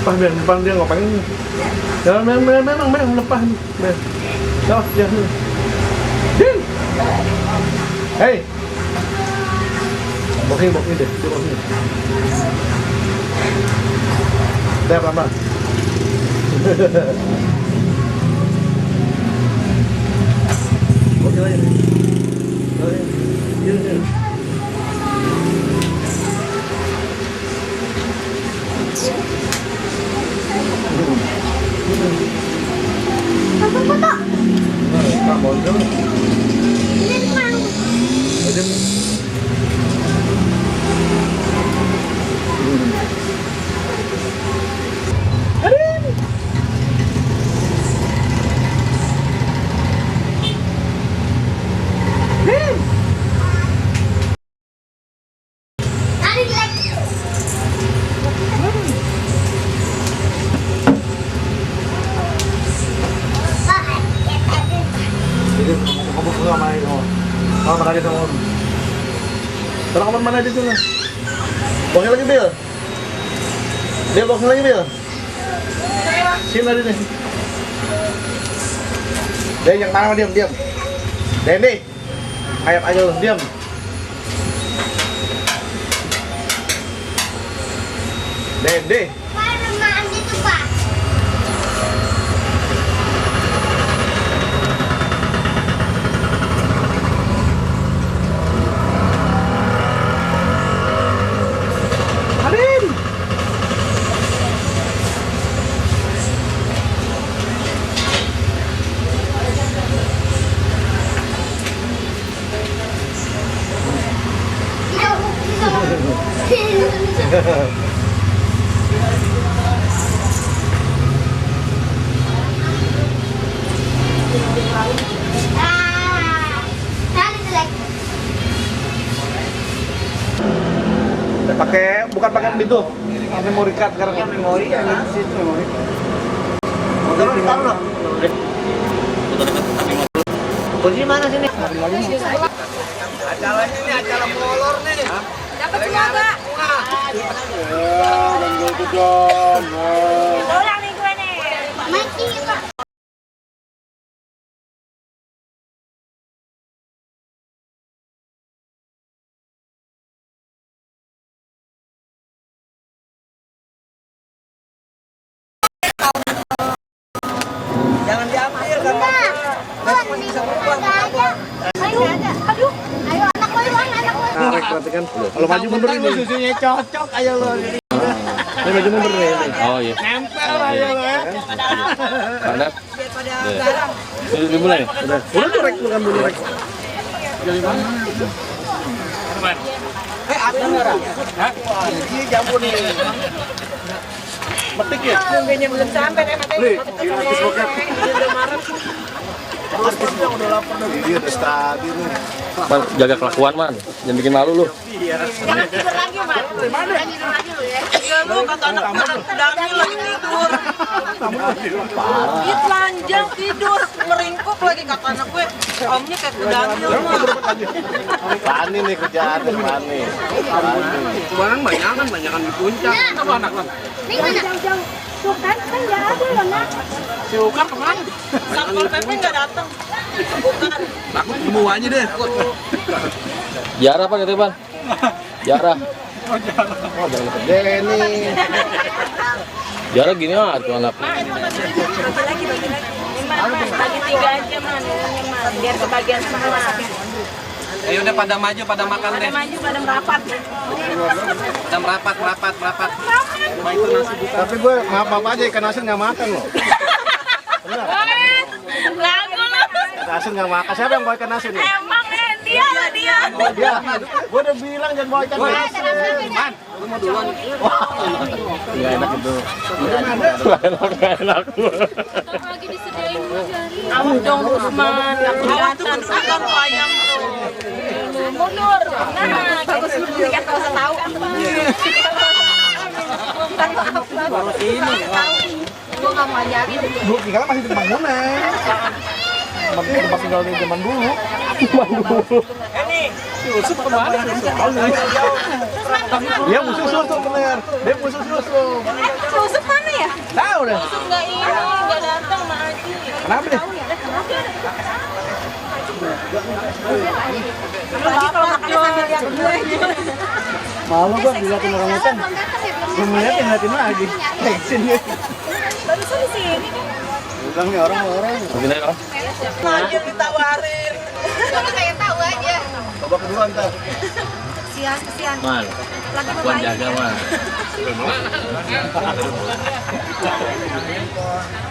Lepas Ben, depan dia ngapain? Ya memang lepas Ben. Dah, dia ni. Din. Hey. Bokeh deh, coba sini. Dah pelan-pelan. Bokeh aja. Ini. Foto. Tak boleh. Ini mau. Oh, mana dia sama. Terang kapan mana dia tuh? Boxnya lagi Bil. Bil boxnya lagi Bil. Sini lagi nih. Deh yang mana diam. Dendi. Ayap aja lu diam. Dendi. Mana mandi tuh, Pak? Bukan pakai itu. Memori card sekarang. Memori ya. Memori. Taruh. Kunci mana sini? Acara ini acara molor nih. Dapat semua, Pak. Dan gue dong. Orang nih gue nih. Mati, Pak. Jangan diambil kan. Masih bisa berubah. Aduh. Ayo anak gue, anak gue. Tarik berarti kan. Kalau maju mundur ini. Susunya cocok aja lo. Ini maju mundur nih. Oh iya. Nempel aja lo ya. Mana? Daripada garam. Sudah dimulai. Udah tuh rek bukan dulu rek. Jadi mana? Ada garam. Hah? Ini jambu nih. Petik ya? Nunggunya belum sampai nih matanya. Habis boket. Udah marah. Terus udah lapar dari Dia udah stabil nih. Man, jaga kelakuan man, jangan bikin malu lu. Jangan tidur lagi, Pak. Jangan tidur lagi lu ya. Iya lu kata anak pedangnya lagi tidur. Dia telanjang tidur, meringkuk lagi kata anak gue. Omnya kayak pedangnya mah. Pani nih kerjaan Pani. Barang banyakan di puncak. Apa anak lo? Nih mana? Tuh kan nggak ada loh, Nak. Si Ukar kemana? Satpol PP nggak datang. Ukar. Aku semua aja deh. Jarah apa gitu, Bang? Jarah. Oh jangan kerja nih. Jarah gini ah tuh anak. Bagi tiga aja man, biar kebagian semua. Ayo udah pada maju, pada makan deh. Maju pada merapat. Pada merapat. Tapi gue maaf aja ikan asin nggak makan loh. Lagu lu. Ikan asin nggak makan. Siapa yang bawa ikan asin nih? Emang dia. Oh dia. Gue udah bilang jangan bawa ikan asin. Man, lu mau duluan. Nggak enak itu. Gak enak. Lagi disediain jari. Awas dong Usman, nggak kelihatan sekarang tuh ayam tuh. Mundur. Nah, bagus lu dikit kalau usah tahu. Baru ini. Gue nggak mau ajarin. Dulu tinggalnya masih di bangunan. Tempat tinggal di zaman dulu. Ini. Yusuf kemana? Dia musuh susu bener. Dia musuh susu. Susuk mana ya? Tahu deh. Enggak ini, enggak datang sama Aji. Kenapa deh? Apalagi kalau makannya sambil lihat gue. Malu gua dilihatin orang hutan. Belum ngeliatin lagi. Sini. Barusan di sini. Bilang nih orang-orang. Begini orang. Lagi ditawarin. Kalau kayak tahu aja. Babak kedua ntar. Kesian. Man, Lagi kuat jaga man.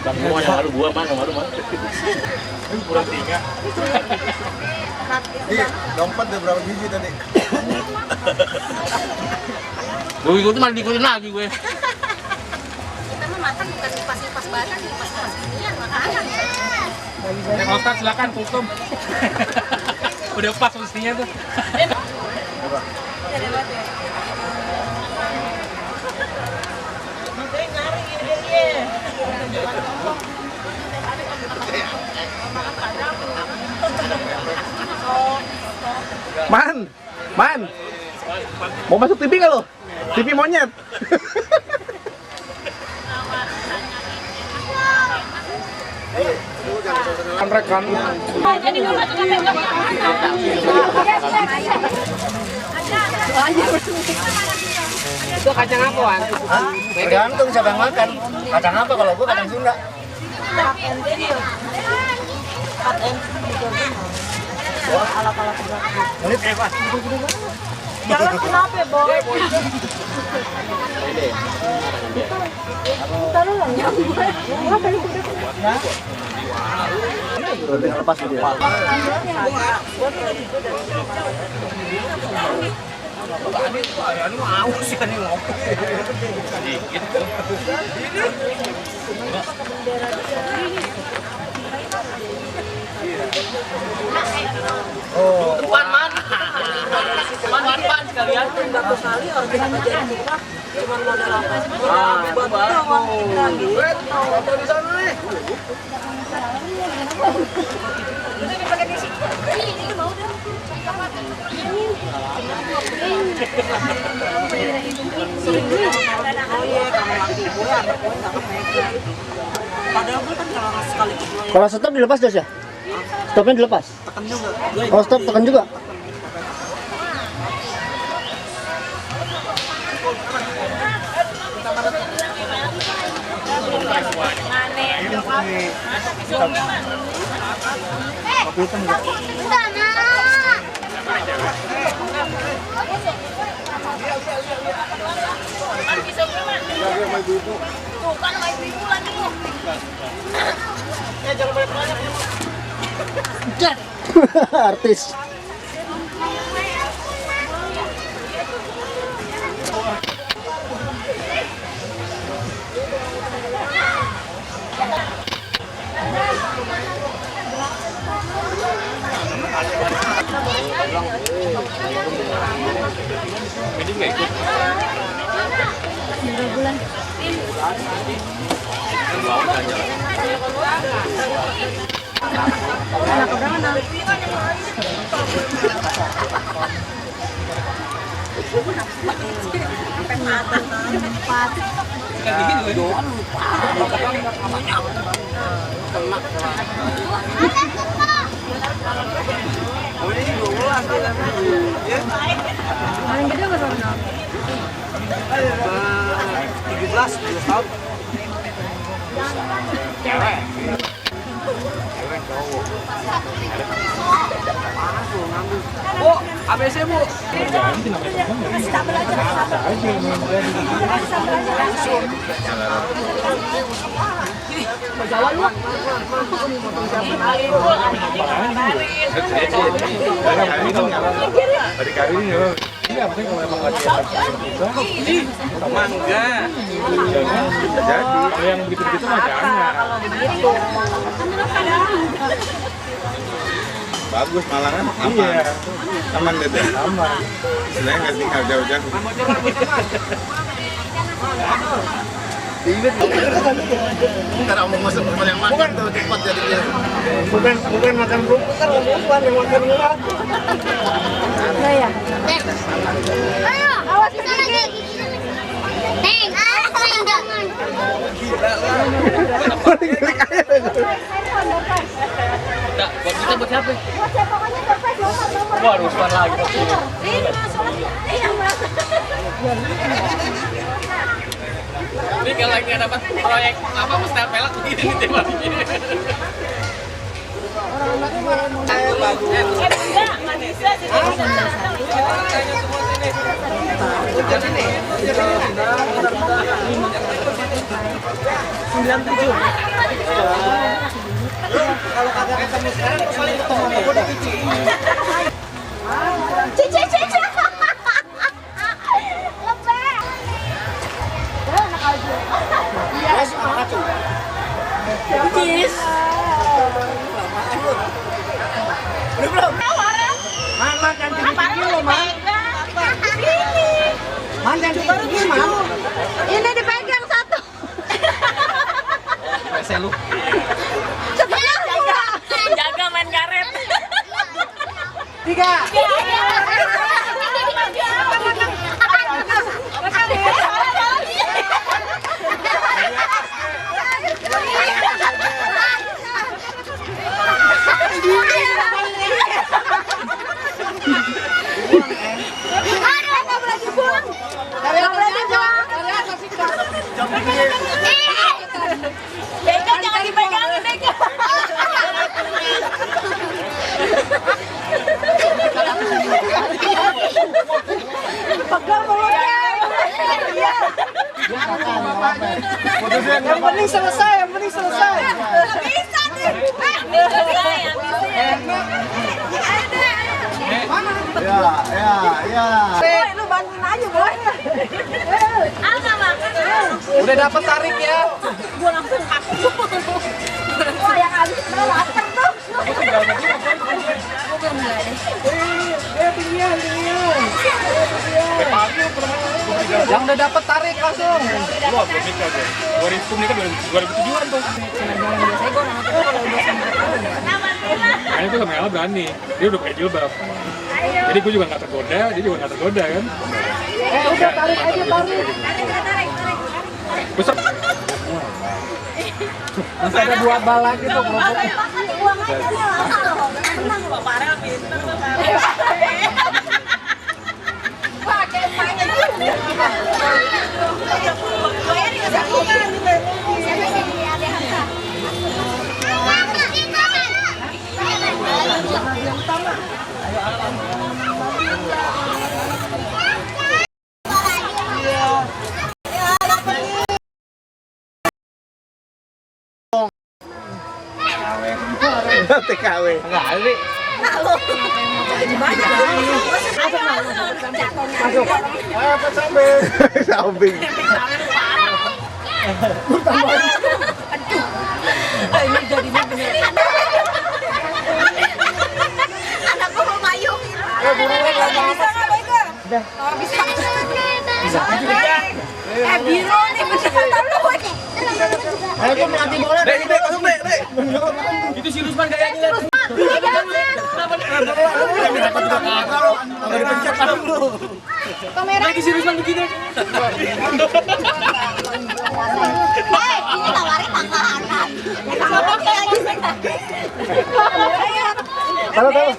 Bang semua yang haru gua man, yang haru man. Kurang 3. Dompet udah berapa biji tadi? Gue ikut malah diikutin lagi gue. Kita mah makan bukan pas badan, pas inian makanan. Yang Ustaz silakan kultum. Udah pas mestinya tuh. Man, mau masuk TV nggak lo? TV monyet. Rekan. Jadi nggak masuk ke meja. Itu kacang apa, Wan? Tergantung siapa yang makan. Kacang apa kalau gua kacang Sunda. Jalan kenapa, Boy? Tinggal lepas gitu ya. Tuan man. Man sekalian. Satu kali orang kita ngajarin murah. Cuma modal apa? Buat doang. Di sana nih. Padahal gue kan kalau sekali kedua Kalau stop dilepas Dos ya? Stopnya dilepas? tekan juga. Oh stop tekan juga? Enggak, Nak. Tuh kan sama ibu-ibu lagi lu. Artis. Paling gede nggak sama? 17 tahun. Bu, ABC Bu. Mangga. Kalau yang begitu-begitu mah jangan. Bagus malah kan aman. Aman deh. Aman. Sebenarnya nggak tinggal jauh-jauh. Ntar mau masuk teman yang makan tuh cepat jadinya. Bukan makan rumput, kan yang makan yang Nah ya. Ayo, awas gigi. Neng, jangan. Klik aja. Enggak, buat kita buat siapa? Pokoknya surprise nomor. Wah, Rusman lagi. Ini kalau lagi dapat proyek apa mustahil pelak begini ditembak begini. Kalau kagak ketemu sekarang, paling ketemu sama gue di Cici. Cici. Cis. Belum. Mama ganti gigi lo, Ma. Man ganti gigi, Ma. Ini dipegang satu. Saya lu. Jaga main karet. 3. Beka jangan dipegangin, Beka. Yang penting selesai. Bisa nih. Ya. Lu bantuin aja, Boy. Udah dapat tarik ya. Gua langsung kaku. Wah, yang habis lapar tuh. Yang udah dapat tarik langsung. Wah, belum nikah gue. 2007-an tuh. Makanya tuh sama Ella berani. Dia udah pakai jilbab. Jadi gue juga nggak tergoda, dia juga nggak tergoda kan. Udah tarik aja tarik. Besar. Masih ada 2 bal lagi tuh kerupuk. TKW. Enggak, ini Samping. Anakku mau mayung. Biro nih beneran lu. Ayo gue melatih bola. Dek, masuk, Dek. itu si Rusman kayaknya. Enggak dipencet dulu. Kamera. Lagi si Rusman begitu. Hei, ini tawarin makanan. Kenapa lagi sih? Taruh.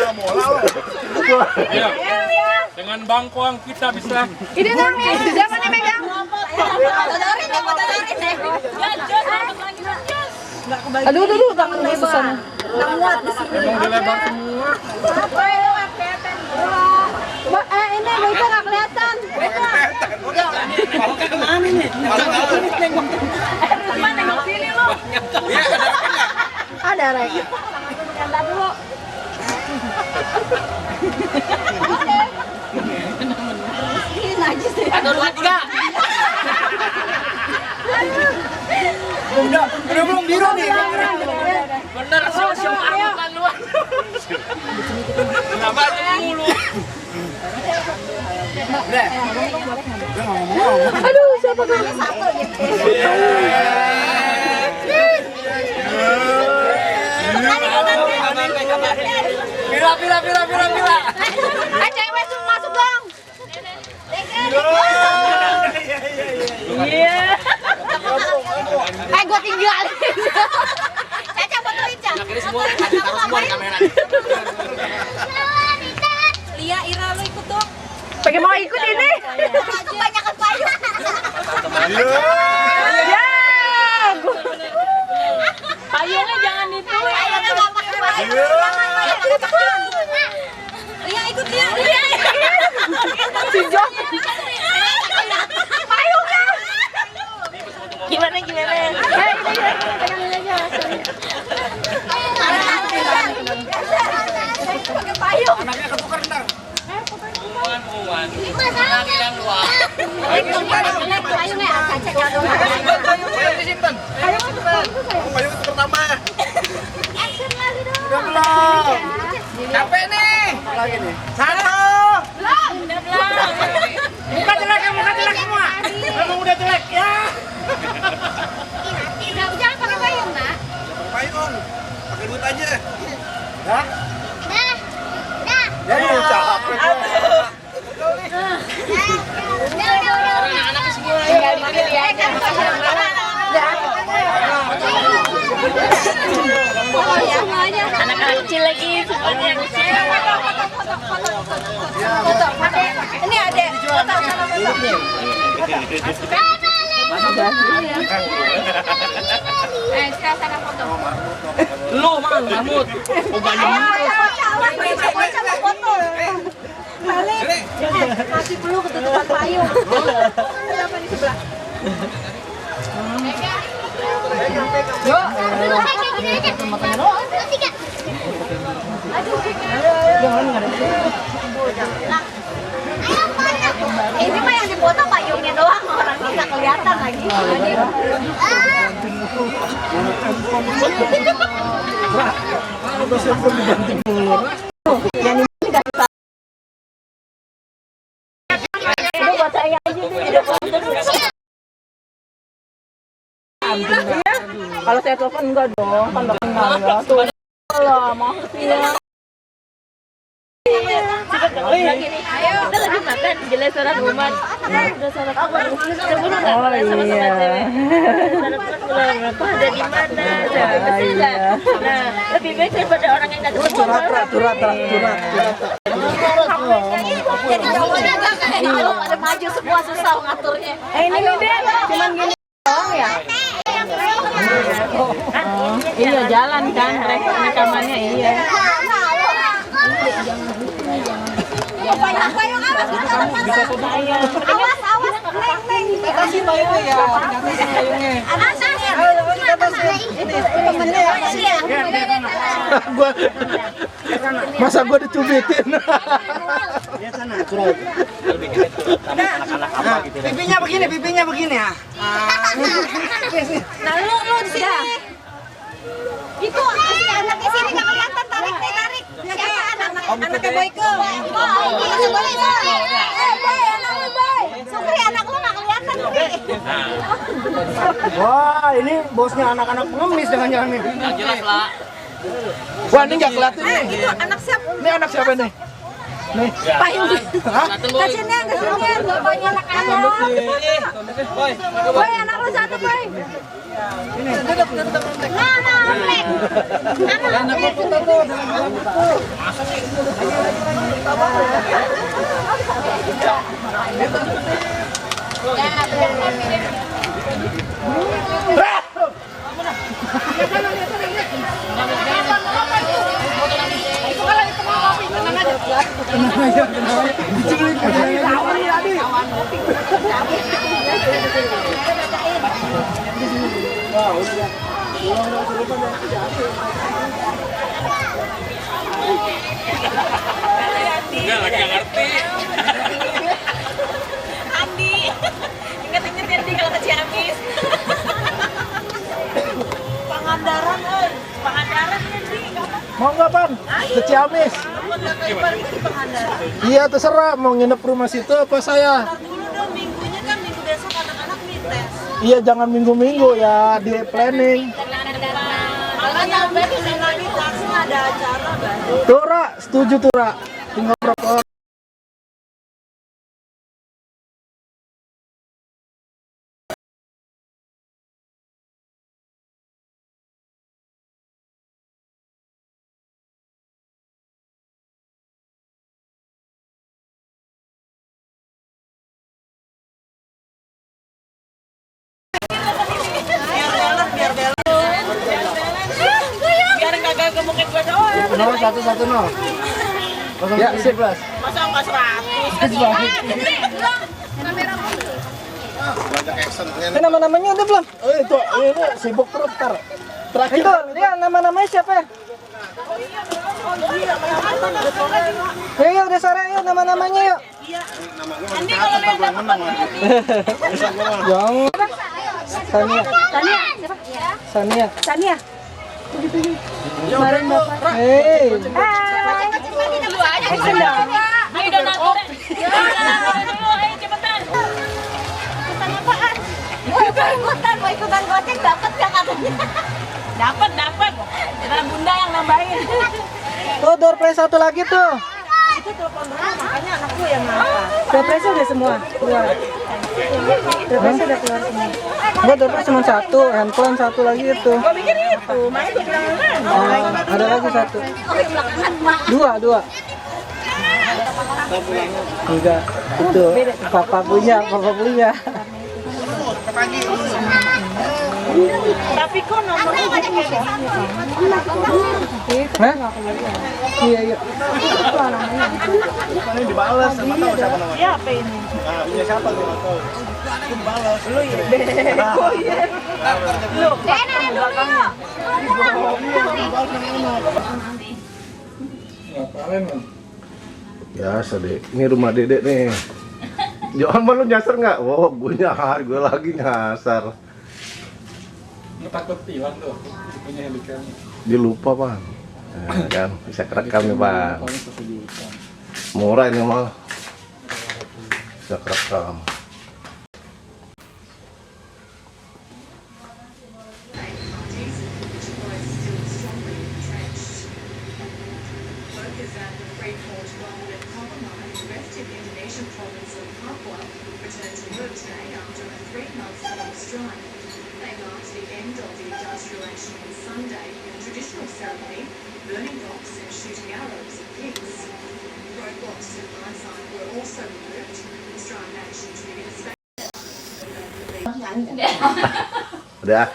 Mau lihat. Ya. Dengan bangkuang kita bisa. Ini nang nih, siapa nih megang? Fotodorin deh. Aduh, tangan gue besar. Nggak muat di sini. Emang dilebar semua. Apa ya, nggak kelihatan. Ini Beka nggak kelihatan. Mana nengok sini lo? Ada Rek. Entar dulu. Oke. Ini najis deh. 1, 2, 3. Udah belum biru nih. Bener, show bukan luar. Kenapa mulu? Aduh, siapa kali satu gitu. Cewek masuk dong. Iya. Gue tinggalin. Caca fotoin, Caca. Akhirnya semua taruh semua di kamera. Lia, Ira, lu ikut dong. Pengen mau ikut ini? Kebanyakan payung. Ya. Payungnya jangan itu. Payungnya nggak pakai payung. Lia, ikut Lia. Si Jok. Payungnya. Gimana? Pakai payung. Anaknya ketukar ntar. Pengumuman. Lagi dan dua. Payungnya Caca dong. Payung disimpan. Payung itu pertama. Action lagi dong. Udah belum? Capek nih. Lagi nih. Satu. Muka jelek semua. Emang udah jelek ya. Jangan pakai payung, Nak. Payung. Pakai duit aja. Nah. Ya lu capek. Anak-anaknya semua. Tinggal dikit ya. Anak-anak kecil lagi, semuanya kecil. Ini ada foto. Sekarang sana foto. Lu mang Mahmud. Oh banyak. Sama foto. Balik. Masih perlu ketutupan payung. Siapa di sebelah? Ini mah yang dipoto payungnya doang, orangnya nggak kelihatan lagi. Buat saya aja deh. Kalau saya telepon enggak dong, kan udah kenal ya. Tuh lah, maksudnya. Lagi nih. Kita lagi makan, jelas orang umat. Udah sholat apa? Oh iya. Berapa ada di mana? Nah, lebih baik daripada orang yang nggak tahu. Curhat. Jadi cowoknya agak kayak kalau pada maju semua susah ngaturnya. Ini deh, cuman gini doang ya. Iya jalan kan, rekamannya iya. Payung awas, neng. Kasih payungnya ya. Kasih payungnya. Masa gua dicubitin. Pipinya begini ya. Nah lu di sini. Itu si anaknya sini nggak kelihatan, tarik. Siapa anaknya Boyke? Anaknya Boy. Boy, anaknya Boy. Sukri, anak lu nggak kelihatan, Sukri. Wah, ini bosnya anak-anak pengemis jangan-jangan nih. Yang jelas lah. Wah, ini nggak kelihatan nih. Itu anak siapa? Ini anak siapa nih? Nih. Payung. Dateng boy. Kesinian, bapaknya anak-anak. Boy, anak lu satu, Boy. Enggak lagi nggak ngerti. Andi, ingat-ingat Andi kalau ke Ciamis. Pangandaran, Pangandaran Andi. Mau nggak, Pan? Ke Ciamis. Iya, terserah. Mau nginep rumah situ apa saya? Dulu dong, minggunya kan minggu besok anak-anak mites. Iya, jangan minggu-minggu ya, di planning. Kalau yang berarti ada acara baru. Tura, setuju Tura. Tinggal berapa? Biar kagak gemukin gue doang. 0110. Ya, 11. Masa angka 100? Nama-namanya udah belum? Itu ini sibuk terus tar. Terakhir itu dia nama-namanya siapa ya? Ya udah sore yuk nama-namanya yuk. Nanti kalau dia dapat Jangan. Sania. Sania. Sania. Kemarin Bapak. Hei. Ayo donatur. Ayo cepetan. Ikutan apaan? Mau ikutan goceng dapat ya katanya. Dapat. Karena Bunda yang nambahin. Tuh door prize satu lagi tuh. Itu telepon rumah, makanya anakku yang ngangkat. Door prize udah semua keluar. Door prize udah keluar semua. Enggak, door prize cuma satu, handphone satu lagi itu. Gua pikir itu, makanya gua bilang mana. Oh, ada lagi satu. Dua. Enggak, itu papa punya. Tapi kok nomornya gitu ya? Hah? Iya. Ini dibalas sama tahu siapa namanya. Iya, apa ini? Nah, punya siapa tuh nggak tahu. Itu dibalas. Lu ya, bego ya. Lu, Biasa deh, ini rumah dedek nih. Jangan lu nyasar nggak? Oh, gue lagi nyasar. Lu takut hilang tuh, punya helikan. Dia lupa Pak. Nah, kan bisa kerekam nih Pak. Paling 1 juta. Murah ini mah. Bisa kerekam. Udah.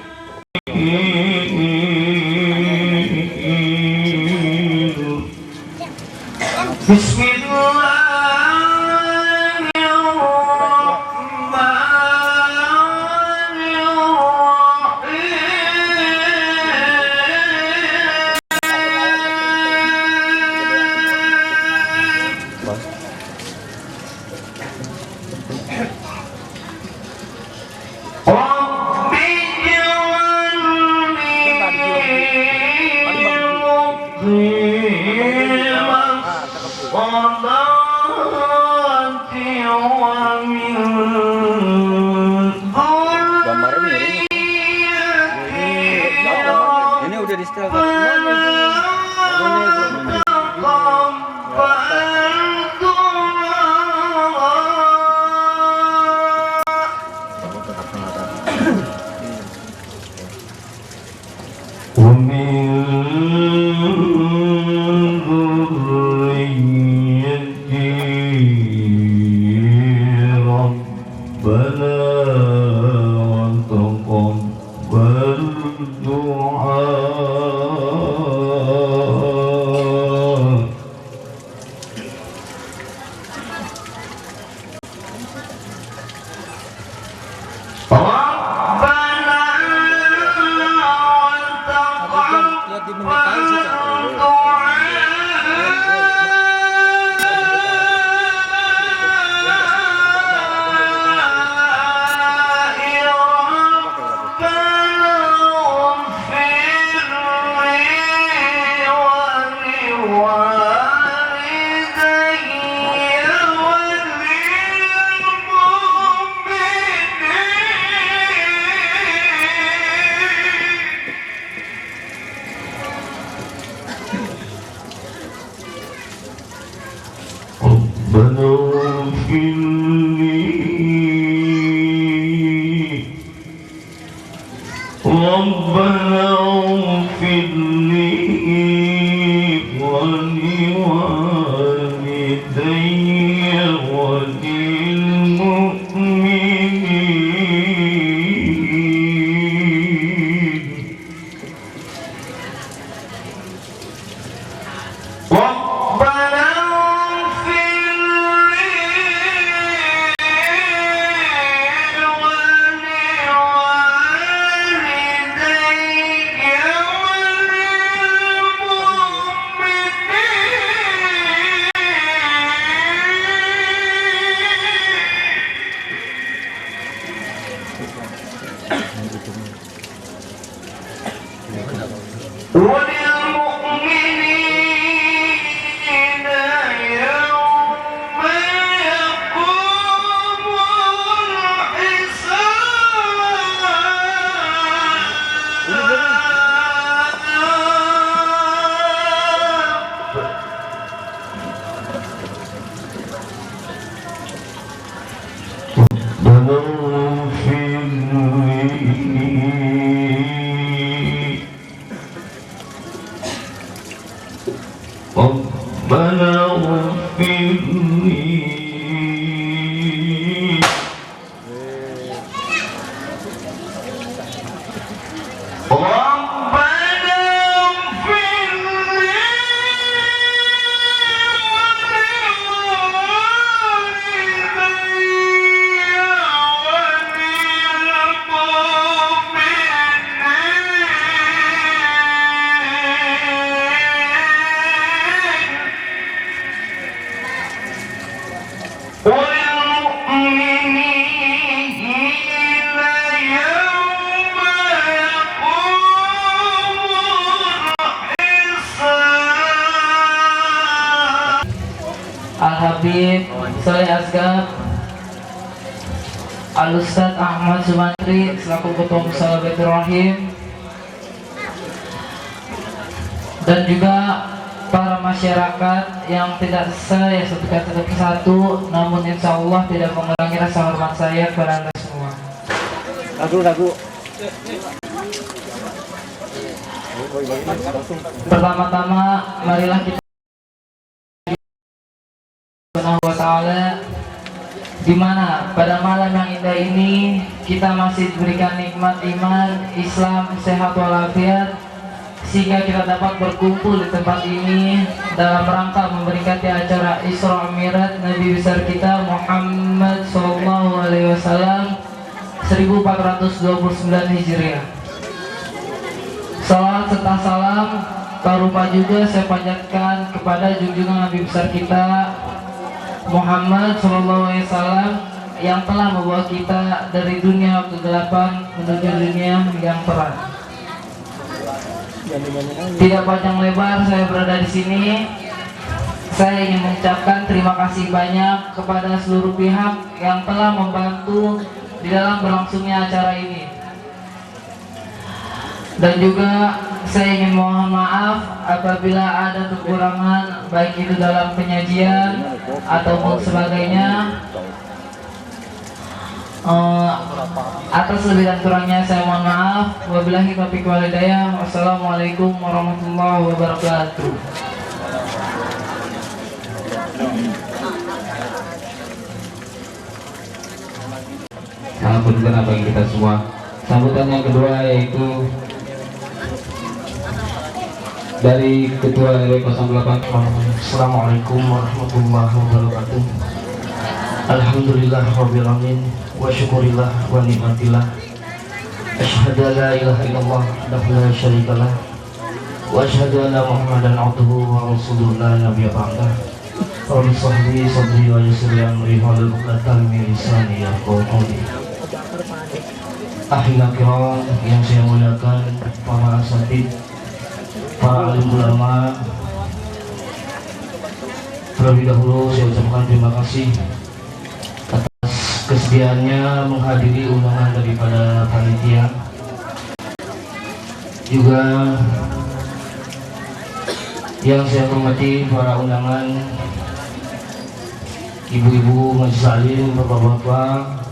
Gambarnya miring. Ini udah di setel. Lihat di Al-Habib Soleh Asgaf, Al-Ustadz Ahmad Sumantri selaku Ketua Musyawarah Rahim, dan juga para masyarakat yang tidak saya sebutkan satu persatu, namun insya Allah tidak mengurangi rasa hormat saya kepada Anda semua. Ragu. Pertama-tama marilah kita Subhanahu wa ta'ala, di mana pada malam yang indah ini kita masih diberikan nikmat iman, Islam, sehat walafiat, sehingga kita dapat berkumpul di tempat ini dalam rangka memperingati acara Isra Mi'raj Nabi besar kita Muhammad SAW 1429 Hijriah. Salam serta salam tak lupa juga saya panjatkan kepada junjungan Nabi besar kita Muhammad SAW yang telah membawa kita dari dunia kegelapan menuju dunia yang terang. Tidak panjang lebar saya berada di sini. Saya ingin mengucapkan terima kasih banyak kepada seluruh pihak yang telah membantu di dalam berlangsungnya acara ini. Dan juga saya ingin mohon maaf apabila ada kekurangan baik itu dalam penyajian ataupun sebagainya. Atas lebih dan kurangnya saya mohon maaf. Wabillahi taufiq wal hidayah. Wassalamualaikum warahmatullahi wabarakatuh. Alhamdulillah bagi kita semua. Sambutan yang kedua yaitu dari Ketua RW 08. Assalamualaikum warahmatullahi wabarakatuh. Alhamdulillah rabbil alamin wa syukurillah wa nikmatillah. Asyhadu an la ilaha illallah wahdahu la syarikalah wa asyhadu anna Muhammadan abduhu wa rasuluhu la nabiyya ba'dah. Rabbi shrah sadri wa yassir li amri wahlul 'uqdatam min lisani yafqahu qawli. Akhirnya kiram yang saya muliakan, para asatid, para alim ulama, terlebih dahulu saya ucapkan terima kasih atas kesediaannya menghadiri undangan daripada panitia. Juga yang saya hormati para undangan, ibu-ibu, majelis alim, bapak-bapak,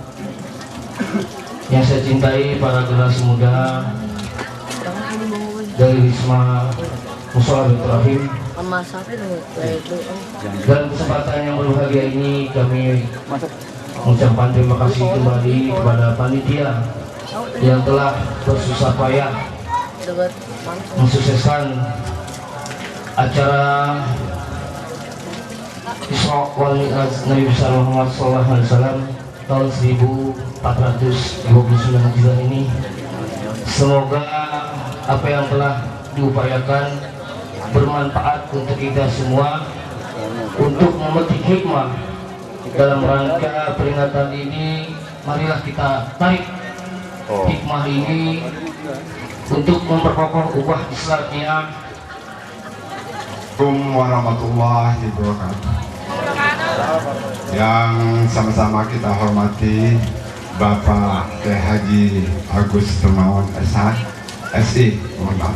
yang saya cintai para generasi muda dari Wisma Mushola Baitur Rahim. Dan kesempatan yang berbahagia ini kami mengucapkan terima kasih kembali kepada panitia yang telah bersusah payah mensukseskan acara Isra wal Mi'raj Nabi besar Muhammad SAW tahun 1429 Hijriah ini. Semoga apa yang telah diupayakan bermanfaat untuk kita semua untuk memetik hikmah dalam rangka peringatan ini. Marilah kita tarik hikmah ini untuk memperkokoh ukhuwah Islamiyah. Assalamualaikum warahmatullahi wabarakatuh. Yang sama-sama kita hormati Bapak Kiai Haji Agus Tumawan SI, mohon maaf.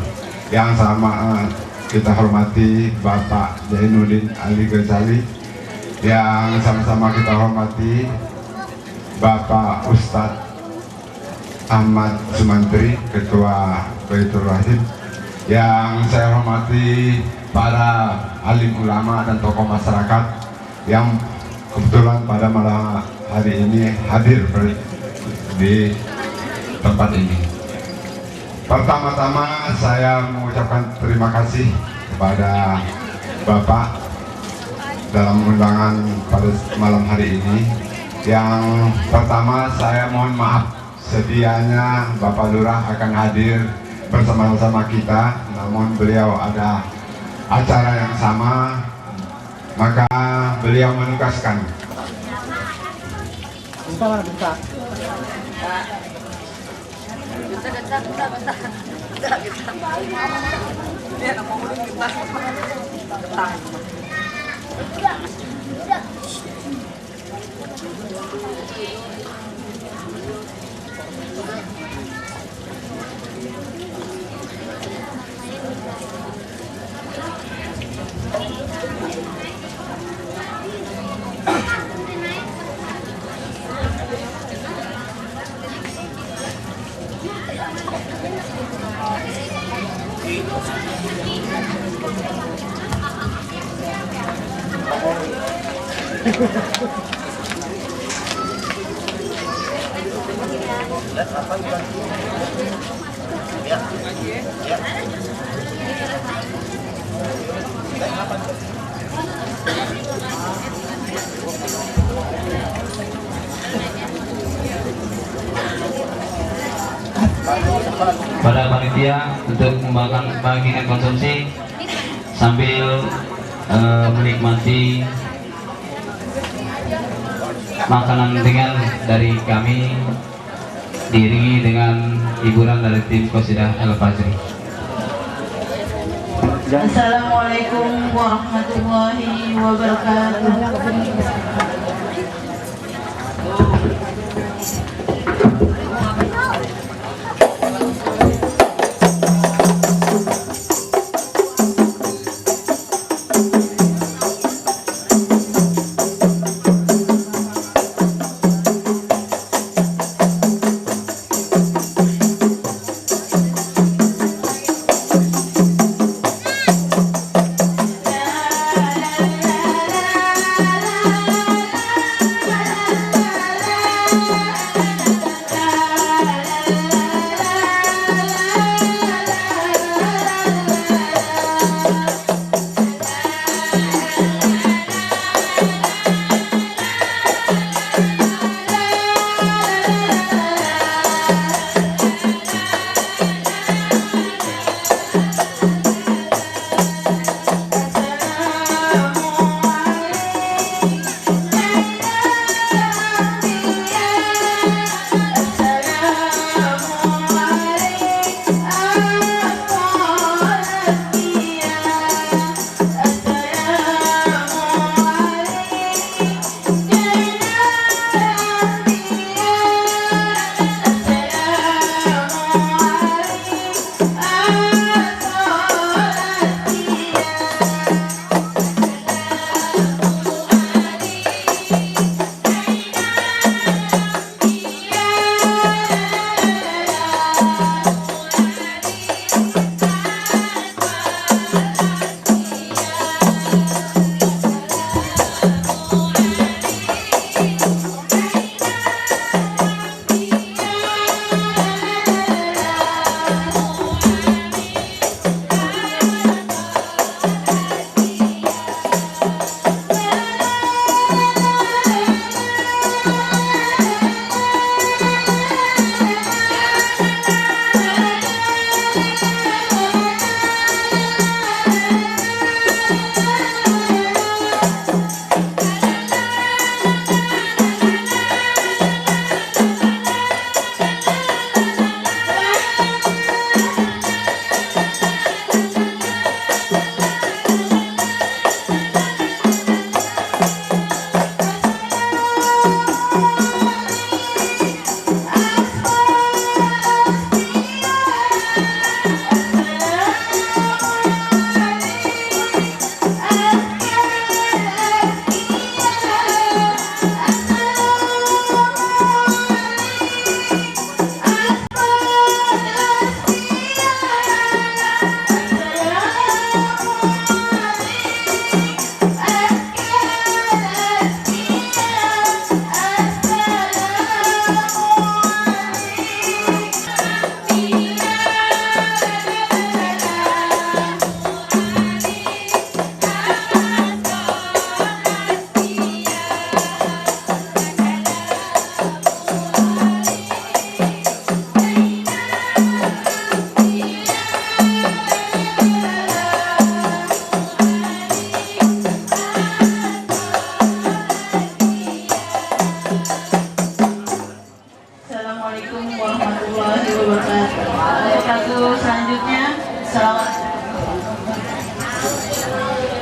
Yang sama kita hormati Bapak Zainuddin Ali Ghazali. Yang sama-sama kita hormati Bapak Ustadz Ahmad Sumantri, Ketua Baitur Rahim. Yang saya hormati para alim ulama dan tokoh masyarakat yang kebetulan pada malam hari ini hadir di tempat ini. Pertama-tama saya mengucapkan terima kasih kepada Bapak dalam undangan pada malam hari ini. Yang pertama saya mohon maaf, sedianya Bapak Lurah akan hadir bersama-sama kita, namun beliau ada acara yang sama, maka beliau menugaskan pada panitia untuk membagikan konsumsi sambil menikmati makanan ringan dari kami, diiringi dengan hiburan dari tim Qasidah Al Fajri. Assalamualaikum warahmatullahi wabarakatuh.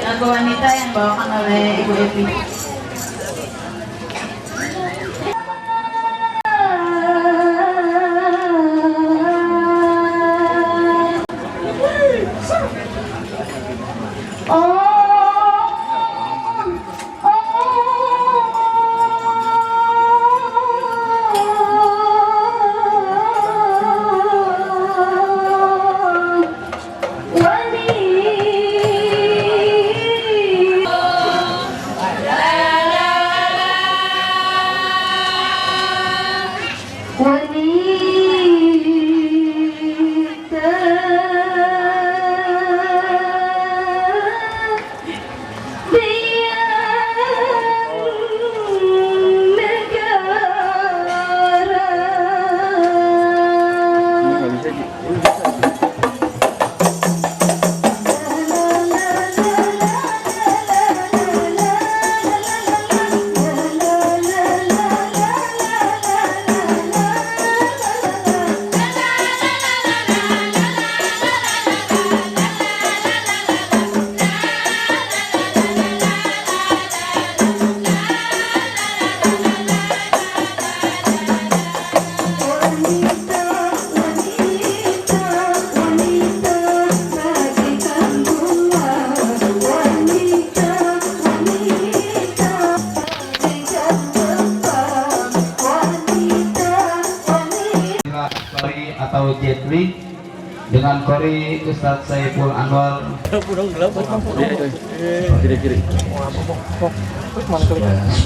Lagu wanita yang dibawakan oleh Ibu Evi. Atau Jetli dengan kori Ustadz Saiful Anwar. Kiri-kiri.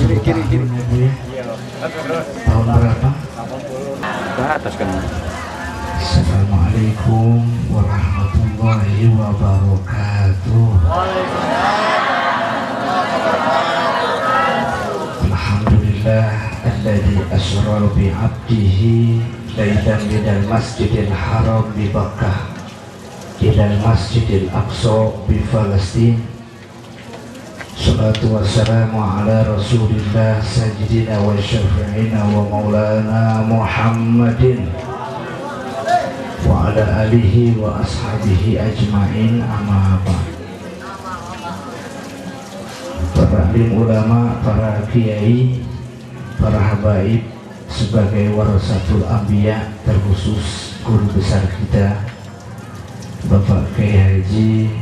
Kiri-kiri. Tahun berapa? Atas kan. Assalamualaikum warahmatullahi wabarakatuh. Alhamdulillah alladzi asra bi 'abdihi lailan minal masjidil haram bi Makkah ilal masjidil aqsa bi Palestin. Salatu wassalamu ala rasulillah sayyidina wa syafi'ina wa maulana Muhammadin wa ala alihi wa ashabihi ajma'in, amma ba'd. Para alim ulama, para kiai, para habaib, sebagai warasatul anbiya, terkhusus guru besar kita Bapak Kiai Haji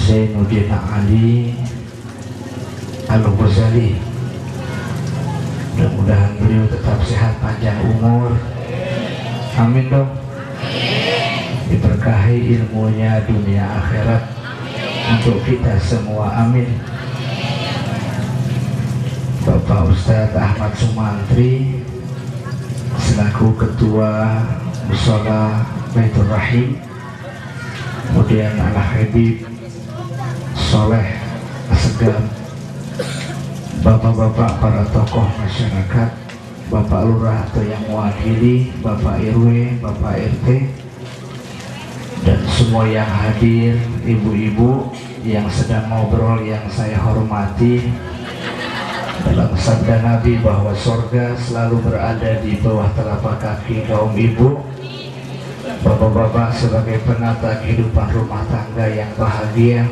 Zainuddin Ali Al-Ghazali, mudah-mudahan beliau tetap sehat panjang umur, amin dong, diberkahi ilmunya dunia akhirat untuk kita semua, amin. Bapak Ustadz Ahmad Sumantri selaku Ketua Mushola Baitur Rahim, kemudian Anak Habib Soleh Asegam, bapak-bapak para tokoh masyarakat, Bapak Lurah atau yang mewakili, Bapak RW, Bapak RT, dan semua yang hadir, ibu-ibu yang sedang ngobrol yang saya hormati. Dalam sabda Nabi bahwa surga selalu berada di bawah telapak kaki kaum ibu. Bapak-bapak sebagai penata kehidupan rumah tangga yang bahagia,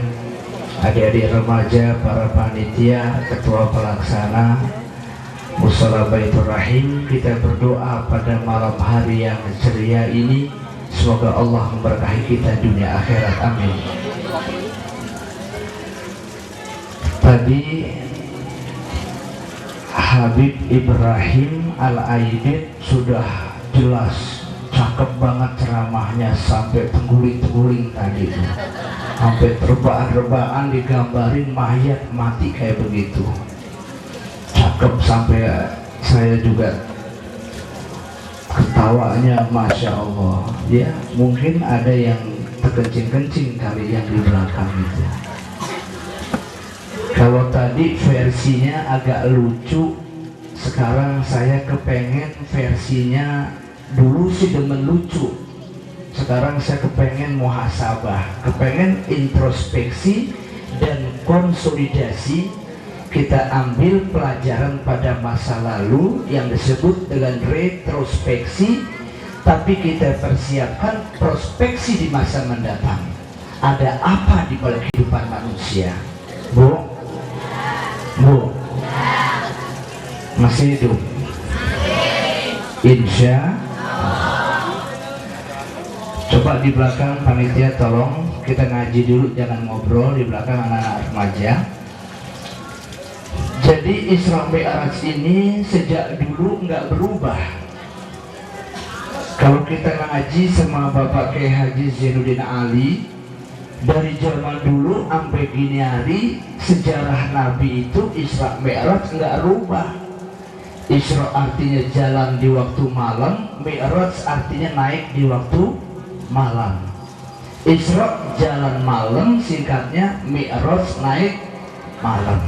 adik-adik remaja, para panitia, ketua pelaksana Mushola Baitur Rahim, kita berdoa pada malam hari yang ceria ini, semoga Allah memberkahi kita dunia akhirat, amin. Tadi Habib Ibrahim Al-Aidid sudah jelas, cakep banget ceramahnya, sampai tengguling-tengguling tadi, sampai terbaan-terbaan digambarin mayat mati kayak begitu, cakep sampai saya juga ketawanya, masya Allah ya. Mungkin ada yang terkencing-kencing kali yang di belakang itu. Kalau tadi versinya agak lucu, sekarang saya kepengen versinya, dulu sih demen lucu, sekarang saya kepengen muhasabah, kepengen introspeksi dan konsolidasi. Kita ambil pelajaran pada masa lalu yang disebut dengan retrospeksi, tapi kita persiapkan prospeksi di masa mendatang. Ada apa di balik kehidupan manusia? Bu? Bu? Masih hidup? Insya. Coba di belakang panitia tolong kita ngaji dulu, jangan ngobrol di belakang anak-anak remaja. Jadi Isra Mi'raj ini sejak dulu nggak berubah. Kalau kita ngaji sama Bapak Kiai Haji Zainuddin Ali, dari zaman dulu sampai gini hari sejarah Nabi itu Isra Mi'raj nggak rubah. Isra artinya jalan di waktu malam, Mi'raj artinya naik di waktu malam. Isra jalan malam, singkatnya Mi'raj naik malam.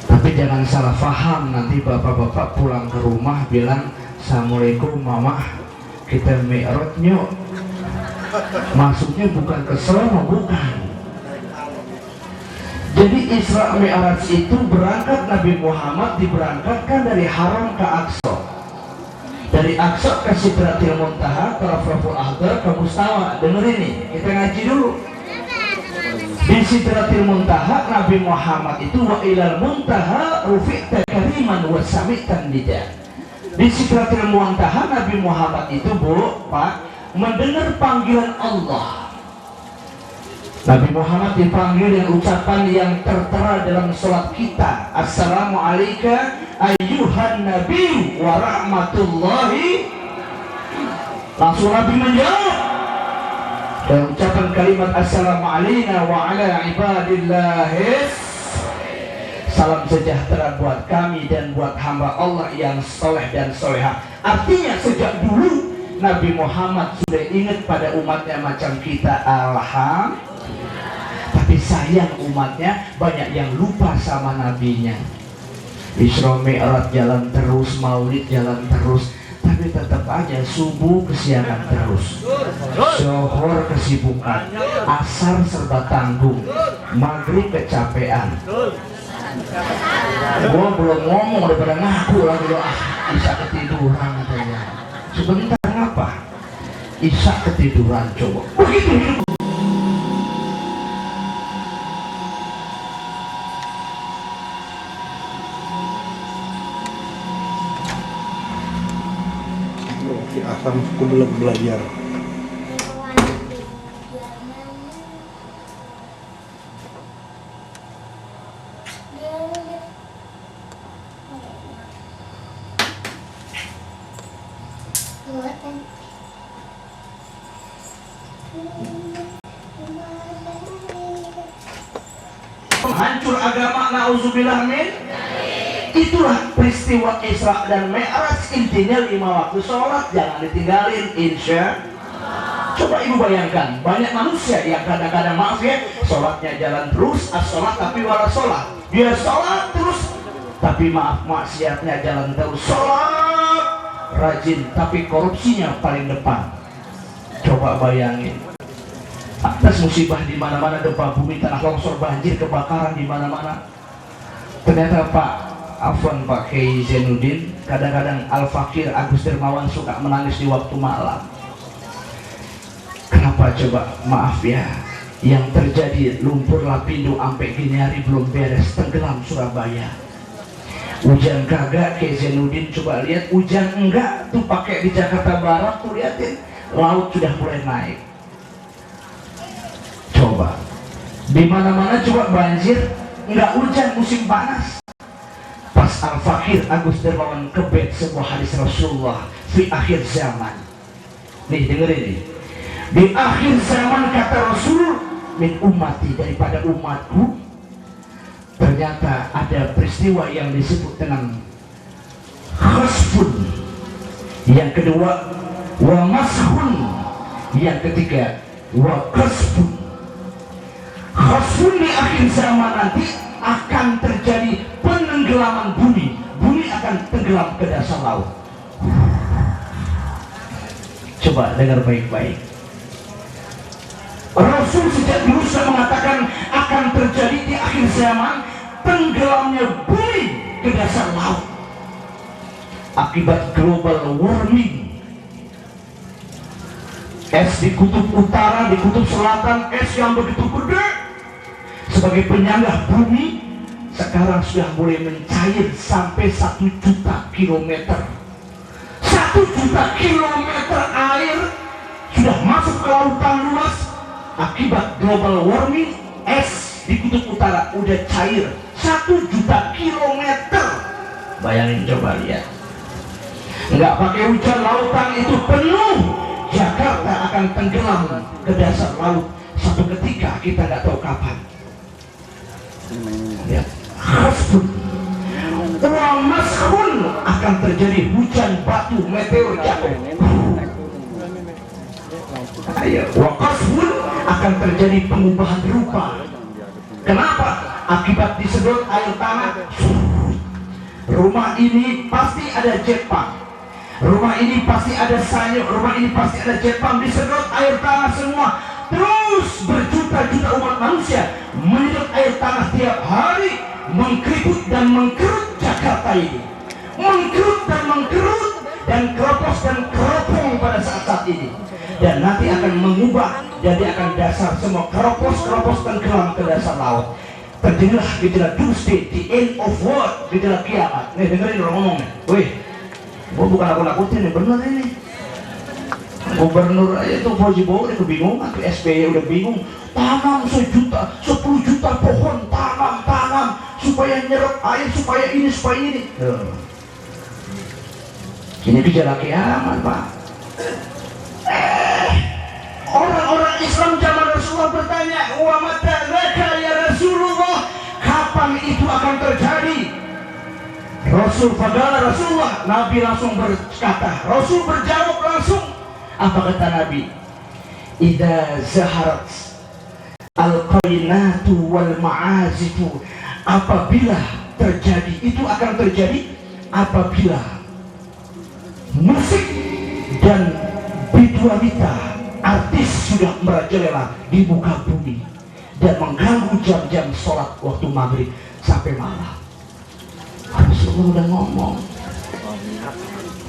Tapi jangan salah paham, nanti bapak-bapak pulang ke rumah bilang, Assalamualaikum mama, kita Mi'raj nyok. Maksudnya bukan ke Solo, bukan. Jadi Isra Mi'raj itu berangkat Nabi Muhammad diberangkatkan dari Haram ke Aqsa. Dari Aqsa ke Sidratil Muntaha, ke Rafraful Ahdar, ke Mustawa. Dengerin nih, kita ngaji dulu. Di Sidratil Muntaha Nabi Muhammad itu wa ilal muntaha rufi'ta kariman wa sami'tan nida. Di Sidratil Muntaha Nabi Muhammad itu, Bu, Pak, mendengar panggilan Allah. Nabi Muhammad dipanggil dengan ucapan yang tertera dalam sholat kita, Assalamualaikum ayyuhan nabi wa rahmatullahi. Langsung Nabi menjawab dan ucapan kalimat Assalamualaikum wa ala ibadillahis, salam sejahtera buat kami dan buat hamba Allah yang soleh dan soleha. Artinya sejak dulu Nabi Muhammad sudah ingat pada umatnya macam kita, alhamdulillah. Tapi sayang umatnya banyak yang lupa sama nabinya. Isra Mi'raj jalan terus, Maulid jalan terus, tapi tetap aja subuh kesiangan terus, zuhur kesibukan, asar serba tanggung, maghrib kecapean. Gua belum ngomong udah pada ngaku lagi lo, bisa ketiduran katanya. Sebentar ngapa? Isa ketiduran coba. Begitu. Asam aku belum belajar. Hancur agama, na'udzubillah min. Itulah peristiwa Isra dan Mi'raj. Intinya 5 waktu sholat jangan ditinggalin, insya. Coba ibu bayangkan, banyak manusia yang kadang-kadang, maaf ya, sholatnya jalan terus, as-sholat tapi wala sholat. Dia sholat terus, tapi maaf, maksiatnya jalan terus. Sholat rajin, tapi korupsinya paling depan. Coba bayangin, atas musibah di mana-mana, gempa bumi, tanah longsor, banjir, kebakaran di mana-mana. Ternyata Pak Kiai Zainuddin, kadang-kadang Al-Fakir Agus Dermawan suka menangis di waktu malam. Kenapa coba? Maaf ya, yang terjadi lumpur lapindo sampai gini hari belum beres, tenggelam Surabaya. Hujan kagak, Kiai Zainuddin coba lihat, hujan enggak, tuh pakai di Jakarta Barat tuh liatin, laut sudah mulai naik. Coba, di mana-mana coba banjir, enggak hujan, musim panas. Pas Al-Fakir Agus Dermawan kebet sebuah hadis Rasulullah di akhir zaman. Nih dengerin nih. Di akhir zaman kata Rasul, min ummati, daripada umatku. Ternyata ada peristiwa yang disebut dengan khasfun. Yang kedua wa mashun. Yang ketiga wa kasfun. Khasfun di akhir zaman nanti akan terjadi penenggelaman bumi. Bumi akan tenggelam ke dasar laut. Coba dengar baik-baik. Rasul sejak dulu sudah mengatakan akan terjadi di akhir zaman tenggelamnya bumi ke dasar laut akibat global warming. Es di kutub utara, di kutub selatan, es yang begitu gede sebagai penyangga bumi sekarang sudah mulai mencair sampai 1 juta kilometer. 1 juta kilometer air sudah masuk ke lautan luas akibat global warming. Es di kutub utara udah cair 1 juta kilometer. Bayangin, coba lihat, nggak pakai hujan lautan itu penuh. Jakarta akan tenggelam ke dasar laut satu ketika, kita nggak tahu kapan. Lihat, khasbun wa mashun, akan terjadi hujan batu meteor jatuh. Ayo, wa qasbun, akan terjadi pengubahan rupa. Kenapa? Akibat disedot air tanah. Rumah ini pasti ada jet pump, rumah ini pasti ada sayur, rumah ini pasti ada jet pump, disedot air tanah semua. Terus berjuta-juta umat manusia menyedot air tanah tiap hari, mengkeriput dan mengkerut Jakarta ini, mengkerut dan mengkerut dan keropos dan keropong pada saat-saat ini, dan nanti akan mengubah jadi akan dasar semua keropos tenggelam ke dasar laut. Terjadilah gejala doomsday, the end of world, gejala kiamat. Nih dengerin orang ngomong nih, wih, gua bukan aku nakutin nih, bener ini. Gubernur aja tuh Fauzi Bowo udah kebingungan, ke SBY udah bingung. Tanam 10 juta pohon, tanam supaya nyerap air, supaya ini, supaya ini. Ini gejala kiamat, Pak. Orang-orang Islam zaman Rasulullah bertanya, wa mata dzaka ya Rasulullah, kapan itu akan terjadi? Rasulullah, Nabi langsung berkata, Rasul berjawab langsung. Apa kata Nabi? Idza zaharat al-qainatu wal ma'azifu, apabila terjadi, itu akan terjadi apabila musik dan biduanita, artis sudah merajalela di muka bumi dan mengganggu jam-jam sholat waktu maghrib sampai malam. Rasulullah udah ngomong,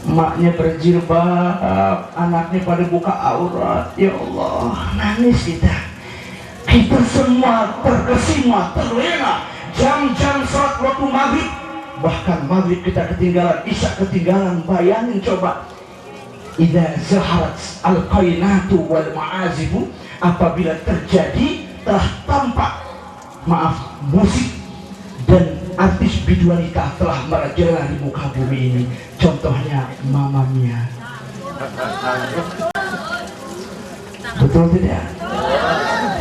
emaknya berjilbab, anaknya pada buka aurat. Ya Allah, nangis kita semua terkesima, terlena. Jam-jam sholat waktu maghrib, bahkan maghrib kita ketinggalan, isya ketinggalan. Bayangin coba, idza zaharat al-qainatu wal ma'azifu, apabila terjadi, telah tampak, maaf, musik dan artis biduanita telah merajalela di muka bumi ini. Contohnya Mamma Mia. Betul tidak?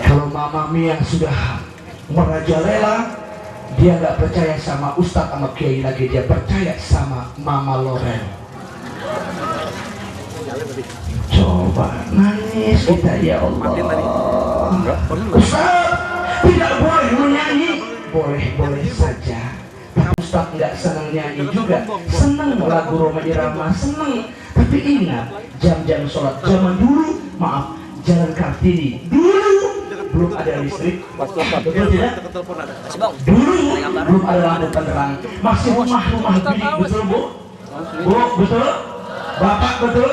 Kalau Mamma Mia sudah merajalela, dia nggak percaya sama ustadz sama kiai lagi, dia percaya sama Mama Loren. Coba nangis kita, ya Allah. Ustaz tidak boleh menyanyi, boleh saja. Tapi Ustaz nggak senang nyanyi juga, senang lagu Roma Irama, senang. Tapi ingat, jam-jam sholat zaman dulu, maaf, Jalan Kartini dulu belum ada listrik, betul tidak? Dulu belum ada lampu penerang, masih rumah-rumah bilik, betul Bu? Bu, betul? Bapak, betul?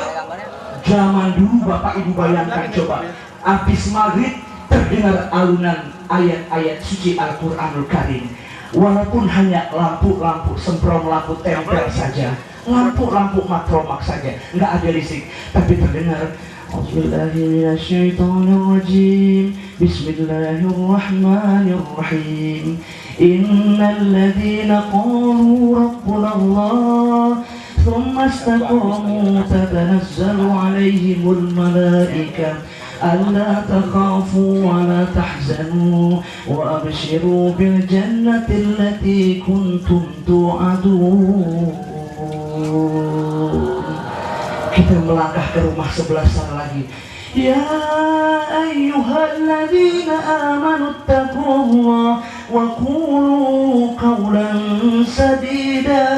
Zaman dulu Bapak Ibu bayangkan coba, habis maghrib terdengar alunan ayat-ayat suci Al-Quranul Karim. Walaupun hanya lampu-lampu semprong, lampu tempel saja, lampu-lampu matromak saja, nggak ada listrik, tapi terdengar Bismillahirrahmanirrahim. Bismillahirrahmanirrahim. Innal ladzina qalu rabbuna Allah thumma istaqamu tatanazzalu 'alaihimul malaikah alla takhafu wa la tahzanu wa abshiru bil jannati allati kuntum tu'adun. Kita melangkah ke rumah sebelah sana lagi. Ya ayyuhalladzina amanu taqullaha wa qulu qawlan sadida.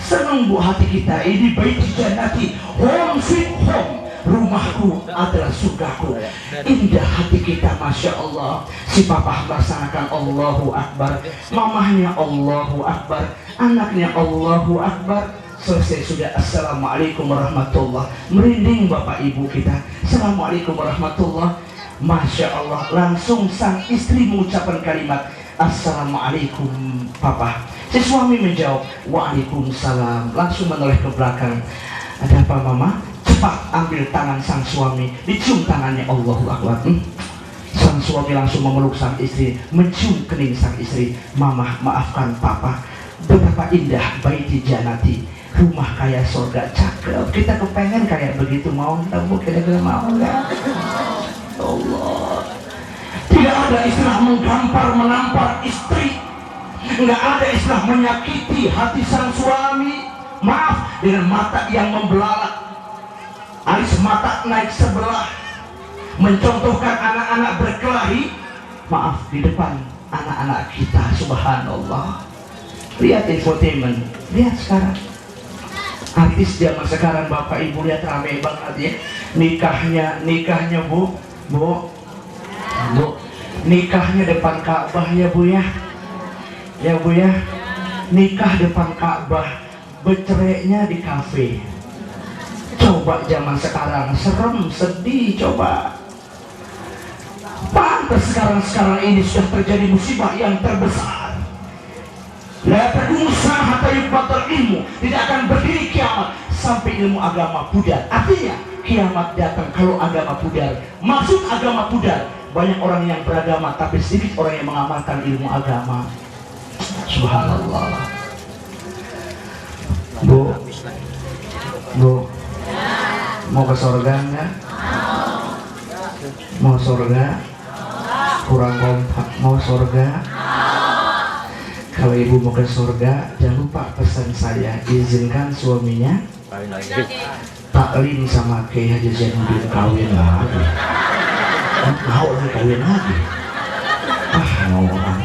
Senang Bu hati kita, ini baiti jannati, home sweet home. Rumahku adalah surgaku. Indah hati kita, Masya Allah. Si papa melaksanakan Allahu Akbar, mamahnya Allahu Akbar, anaknya Allahu Akbar. selesai sudah assalamualaikum warahmatullah, merinding bapak ibu kita, assalamualaikum warahmatullah. Masya Allah, langsung sang istri mengucapkan kalimat assalamualaikum papa. Si suami menjawab waalaikumsalam, langsung menoleh ke belakang. Ada apa mama? Cepat ambil tangan sang suami, dicium tangannya. Allahu Akbar. Sang suami langsung memeluk sang istri, mencium kening sang istri. Mama, maafkan papa, betapa indah baiti janati, rumah kayak surga, cakep. Kita kepengen kayak begitu, mau nggak bu? Kira-kira mau nggak? Allah, tidak ada istilah menggampar menampar istri, nggak ada istilah menyakiti hati sang suami. Maaf, dengan mata yang membelalak, alis mata naik sebelah, mencontohkan anak-anak berkelahi. Maaf, di depan anak-anak kita, subhanallah. Lihat infotainment, lihat sekarang artis zaman sekarang, bapak ibu lihat rame banget ya. Nikahnya bu, nikahnya depan Ka'bah ya bu ya, nikah depan Ka'bah, bercerainya di kafe. Coba zaman sekarang, serem, sedih, coba. Pantas sekarang ini sudah terjadi musibah yang terbesar. La tadusa hatta yuqbatal ilmu, tidak akan berdiri kiamat sampai ilmu agama pudar. Artinya kiamat datang kalau agama pudar. Maksud agama pudar, banyak orang yang beragama tapi sedikit orang yang mengamalkan ilmu agama. Subhanallah. Bu, mau ke surga enggak? Mau surga? Kurang kompak, mau surga? Kalau ibu mau ke surga, jangan lupa pesan saya, izinkan suaminya taklim sama Kiai Haji Zainuddin, kawin lagi. Mau lagi kawin lagi? Mau orang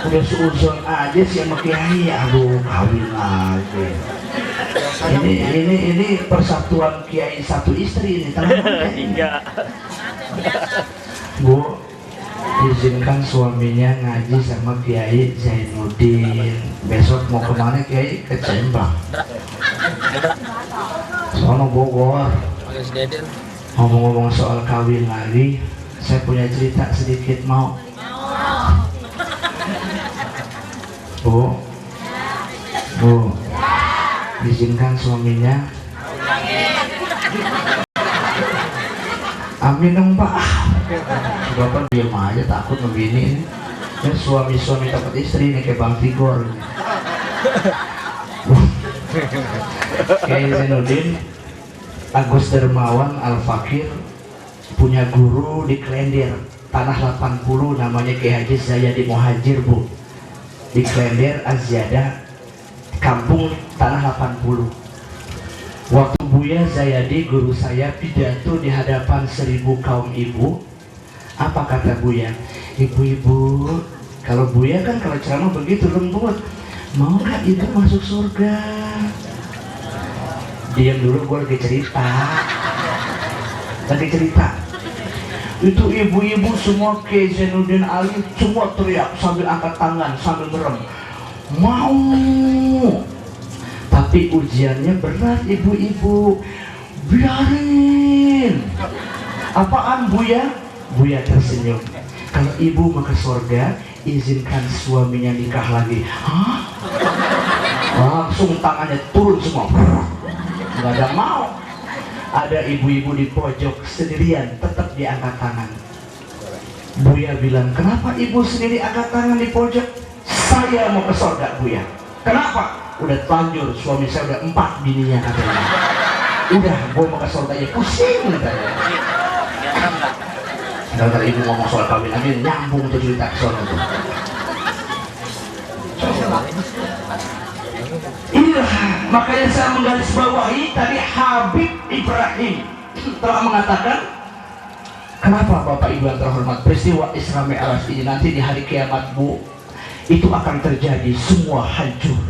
udah seuzon aja sih sama Kiai, aduh kawin lagi. Ini persatuan Kiai satu istri ini, tenang. Bu, izinkan suaminya ngaji sama Kiai Zainuddin. Besok mau kemana Kiai? Ke Cembang, sono Bogor. Ngomong-ngomong soal kawin lagi, saya punya cerita sedikit, mau? Bu, izinkan suaminya. Amin dong Pak. Bapak diam aja, takut begini ini. Ya, suami dapat istri nih kayak Bang Tigor. Kiai Zainuddin Agus Dermawan Al-Fakir punya guru di Klender, Tanah 80, namanya Kiai Haji Zayadi Muhajir bu. Di Klender Aziada, kampung Tanah 80. Waktu Buya Zayadi guru saya pidato di hadapan 1000 kaum ibu, apa kata Buya? Ibu-ibu, kalau Buya kan kalau ceramah begitu lembut, mau nggak ibu masuk surga? Diam dulu, gue lagi cerita. Itu ibu-ibu semua ke Zainuddin Ali semua teriak sambil angkat tangan sambil merem, mau. Tapi ujiannya berat ibu-ibu, biarin. Apaan Buya? Buya tersenyum. Kalau ibu mau ke surga, izinkan suaminya nikah lagi. Hah? Langsung tangannya turun semua, nggak ada mau. Ada ibu-ibu di pojok sendirian, tetap diangkat tangan. Buya bilang, kenapa ibu sendiri angkat tangan di pojok? Saya mau ke surga Buya. Kenapa? Udah telanjur, suami saya udah 4 bininya katanya. Udah, gue mau ke surga ya pusing katanya. Kalau ibu ngomong soal kawin lagi, nyambung tuh cerita ke soal itu. Inilah makanya saya menggarisbawahi tadi Habib Ibrahim telah mengatakan, kenapa Bapak Ibu yang terhormat, peristiwa Isra Mi'raj ini nanti di hari kiamat bu, itu akan terjadi semua hancur.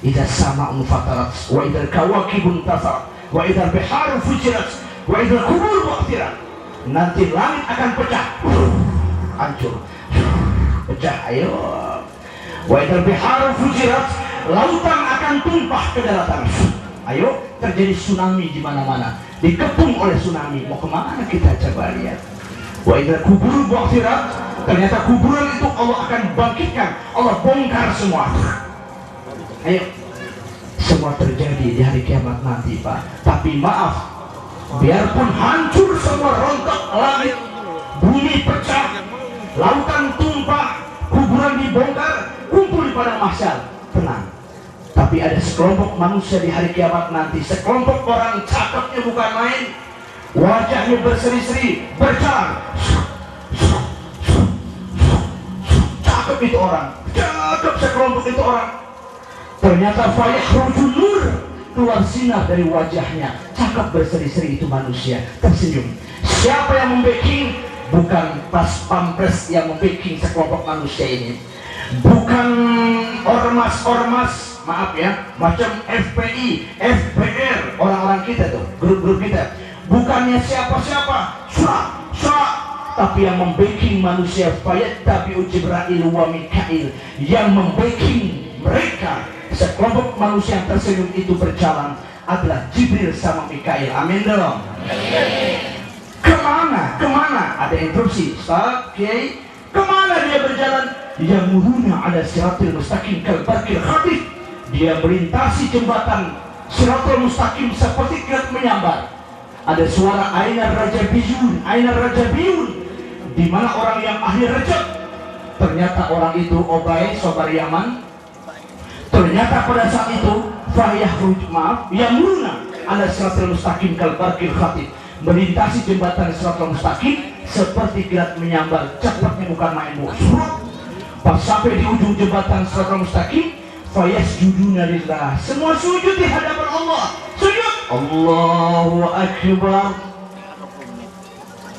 Idza sama'un fatarat, wa idzal kawakibun tasarat, wa idzal biharu fujirat, wa idzal qubur bu'thirat. Nanti langit akan pecah, pecah, ayo. Wa idzal biharu fujirat, lautan akan tumpah ke daratan. Ayo, terjadi tsunami di mana-mana, dikepung oleh tsunami. Mau kemana kita coba lihat? Wa idza kubur bu'thirat, ternyata kuburan itu Allah akan bangkitkan, Allah bongkar semua. Ayo, semua terjadi di hari kiamat nanti, Pak. Tapi maaf, biarpun hancur semua, rontok langit, bumi pecah, lautan tumpah, kuburan dibongkar, kumpul di padang mahsyar, tenang. Tapi ada sekelompok manusia di hari kiamat nanti, sekelompok orang cakepnya bukan main, wajahnya berseri-seri, berjalan, cakep itu orang, cakep sekelompok itu orang. Ternyata fayahrujun nur, keluar sinar dari wajahnya, cakep berseri-seri itu manusia, tersenyum. Siapa yang membacking? Bukan pas pampres yang membacking sekelompok manusia ini, bukan ormas-ormas, maaf ya, macam FPI, FPR, orang-orang kita tuh, grup-grup kita, bukannya siapa-siapa, surat, tapi yang membacking manusia fayattabi'u Jibril wa Mikail, yang membacking mereka, sekelompok manusia yang tersenyum itu berjalan adalah Jibril sama Mikail. Amin dong. Kemana? Ada interupsi, Ustaz, Kiai. Kemana dia berjalan? Yang muruna ada siratul mustaqim kalbarkil khatib. Dia melintasi jembatan siratul mustaqim seperti kilat menyambar. Ada suara ainar rajabiyun, di mana orang yang ahli rejab. Ternyata orang itu Obay, Sobar Yaman. Ternyata pada saat itu yang muruna ada siratul mustaqim kalbarkil khatib, melintasi jembatan siratul mustaqim seperti kilat menyambar, cepatnya bukan main, Bu. Pas sampai di ujung jembatan siratul mustaqim, fayasjuduna lillah, semua sujud di hadapan Allah, sujud, Allahu akbar.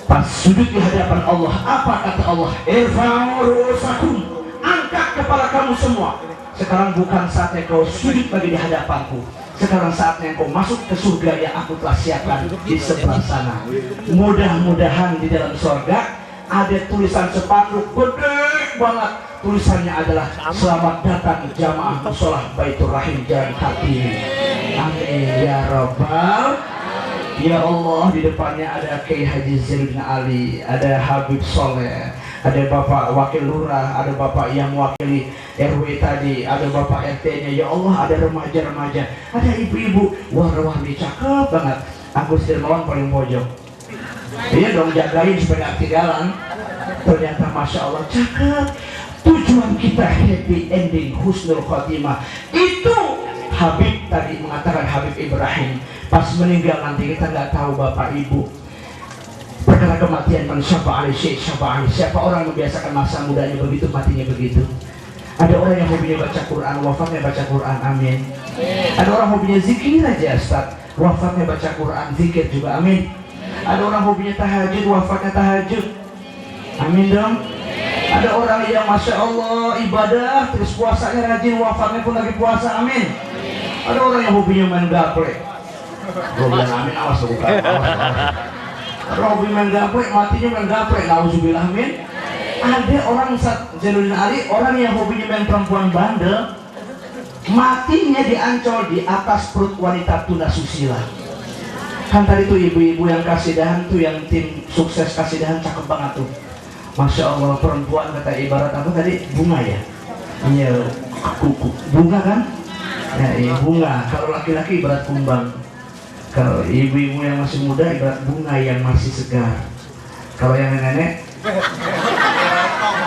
Pas sujud di hadapan Allah, apa kata Allah? Irfa'u ru'usakum, angkat kepala kamu semua. Sekarang bukan saatnya kau sujud lagi di hadapanku. Sekarang saatnya kau masuk ke surga yang aku telah siapkan di sebelah sana. Mudah-mudahan di dalam surga ada tulisan spanduk gede banget. Tulisannya adalah selamat datang jamaah musolah Baitur Rahim Jalan Kartini. Amin ya Rabbal. Ya Allah, di depannya ada Kiai Haji Zainuddin Ali, ada Habib Soleh, ada Bapak Wakil Lurah, ada Bapak yang mewakili RW tadi, ada Bapak RT-nya. Ya Allah, ada remaja-remaja, ada ibu-ibu, warna-warni cakep banget. Agus Dermawan paling pojok. Iya dong, jagain supaya nggak ketinggalan. Ternyata Masya Allah cakep. Tujuan kita happy ending, husnul khotimah. Itu Habib tadi mengatakan, Habib Ibrahim, pas meninggal nanti kita nggak tahu Bapak Ibu. Perkara kematian, siapa orang yang membiasakan masa mudanya begitu, matinya begitu. Ada orang yang hobinya baca Quran, wafatnya baca Quran, amin. Ada orang hobinya zikir aja, Ustaz, wafatnya baca Quran, zikir juga, amin. Ada orang hobinya tahajud, wafatnya tahajud, amin dong. Ada orang yang Masya Allah ibadah, terus puasanya rajin, wafatnya pun lagi puasa, amin. Ada orang yang hobinya main gaple. Gue bilang amin, awas bukan. Ada hobi main gaple, matinya main gaple, nauzubillah, amin. Ada orang Zainuddin Ali, orang yang hobinya main perempuan bandel, matinya diancol di atas perut wanita tunasusila. Kan tadi tuh ibu-ibu yang kasidahan tuh, yang tim sukses kasidahan cakep banget tuh. Masya Allah, perempuan kata ibarat apa tadi? Bunga ya? Iya, bunga kan? Ya, iya, bunga. Kalau laki-laki ibarat kumbang. Kalau ibu-ibu yang masih muda ibarat bunga yang masih segar. Kalau yang nenek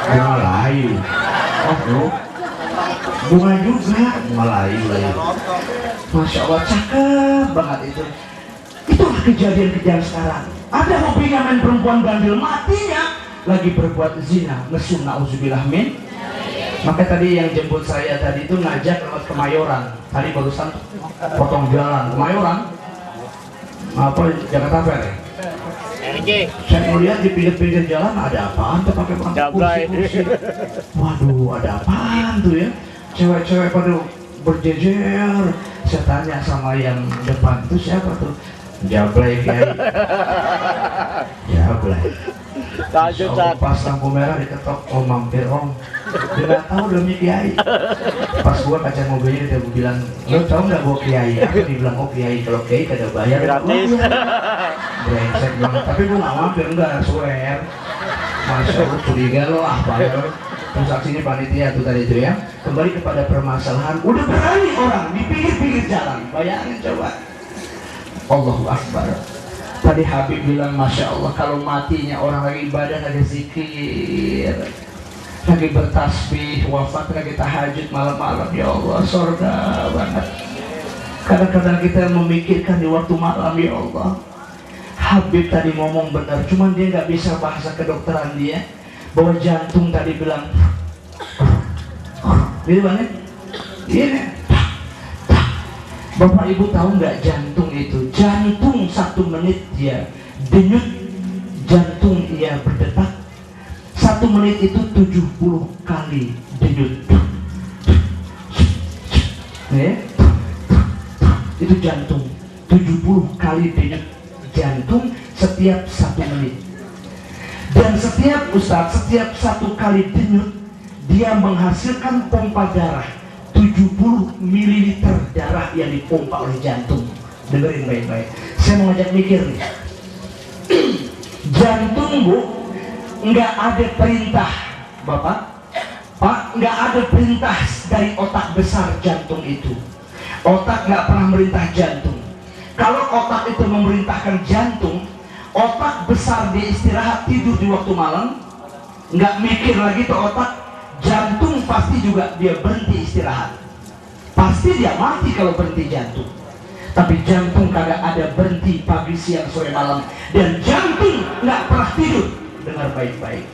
bunga layu. Oh bro, bunga juga, bunga layu. Masya Allah, cakep banget itu. Itulah kejadian-kejadian sekarang. Ada hobinya main perempuan bandel, matinya lagi berbuat zina, mesum, na'udzubillah min. Maka tadi yang jemput saya tadi itu ngajak lewat Kemayoran. Tadi barusan potong jalan Kemayoran, apa Jakarta Fair ya? Saya melihat di pinggir-pinggir jalan ada apaan tuh, pakai kursi. Waduh, ada apaan tuh ya? Cewek-cewek pada berjejer. Saya tanya sama yang depan, itu siapa tuh? Jablay Kiai. Jablay. Pas lampu merah diketok, oh mampir om. Nggak tahu demi kiai. Pas gua kaca mobilnya dia bilang, lo tau nggak gua kiai? Aku dibilang oh kiai, kalau kiai kada bayar gratis. Brengsek banget. Tapi gua nggak mampir, enggak swear. Masya Allah curiga lo bayar. Transaksinya panitia tuh tadi itu ya. Kembali kepada permasalahan, udah berani orang di pinggir-pinggir jalan, bayangin coba. Allahu Akbar. Tadi Habib bilang Masya Allah kalau matinya orang lagi ibadah, lagi zikir, lagi bertasbih, wafat lagi tahajud malam-malam, ya Allah surga banget. Kadang-kadang kita memikirkan di waktu malam, ya Allah. Habib tadi ngomong benar, cuman dia nggak bisa bahasa kedokteran dia, bahwa jantung tadi bilang gitu banget. Ini Bapak Ibu tahu nggak jantung itu? Jantung 1 menit dia denyut, jantung ia berdetak. 1 menit itu 70 kali denyut. Ya? Itu jantung 70 kali denyut jantung setiap 1 menit. Dan setiap Ustadz, setiap 1 kali denyut dia menghasilkan pompa darah 70 ml darah yang dipompa oleh jantung. Dengerin baik-baik. Saya mau ngajak mikir nih. Jantung Bu, nggak ada perintah Bapak, Pak, nggak ada perintah dari otak besar jantung itu. Otak nggak pernah merintah jantung. Kalau otak itu memerintahkan jantung, otak besar dia istirahat tidur di waktu malam, nggak mikir lagi tuh otak. Jantung pasti juga dia berhenti istirahat. Pasti dia mati kalau berhenti jantung. Tapi jantung kagak ada berhenti pagi, siang, sore, malam. Dan jantung nggak pernah tidur. Dengar baik-baik.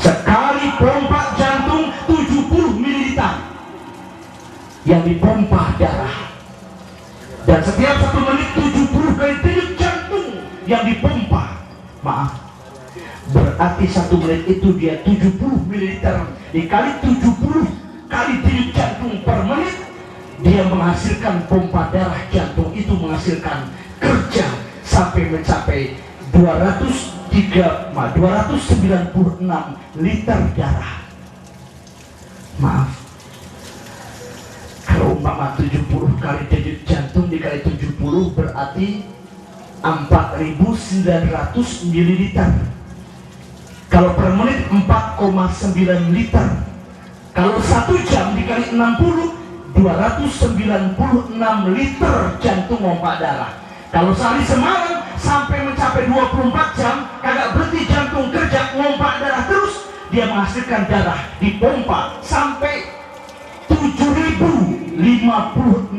Sekali pompa jantung 70 ml yang dipompa darah. Dan setiap 1 menit 70 kali denyut jantung yang dipompa. Maaf. Berarti 1 menit itu dia 70 ml dikali 70 kali denyut jantung per menit, dia menghasilkan pompa darah jantung itu menghasilkan kerja sampai mencapai 296 liter darah. Maaf, kalau umpama 70 kali denyut jantung dikali 70 berarti 4.900 ml. Kalau per menit 4,9 liter. Kalau 1 jam dikali 60, 296 liter jantung pompa darah. Kalau sehari semalam sampai mencapai 24 jam kagak berhenti jantung kerja pompa darah terus, dia menghasilkan darah dipompa sampai 7.056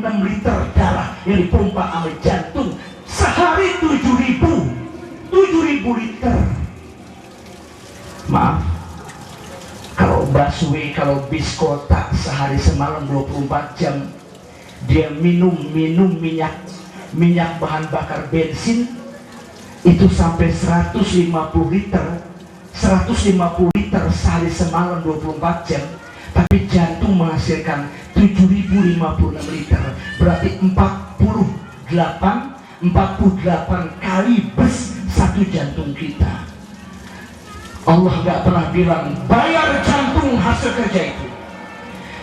liter darah yang dipompa oleh jantung sehari. 7.000 liter. Maaf, kalau busway, kalau bis kota sehari semalam 24 jam dia minum minyak bahan bakar bensin itu sampai 150 liter sehari semalam 24 jam. Tapi jantung menghasilkan 7.056 liter, berarti 48 kali bus 1 jantung kita. Allah nggak pernah bilang bayar jantung hasil kerja itu.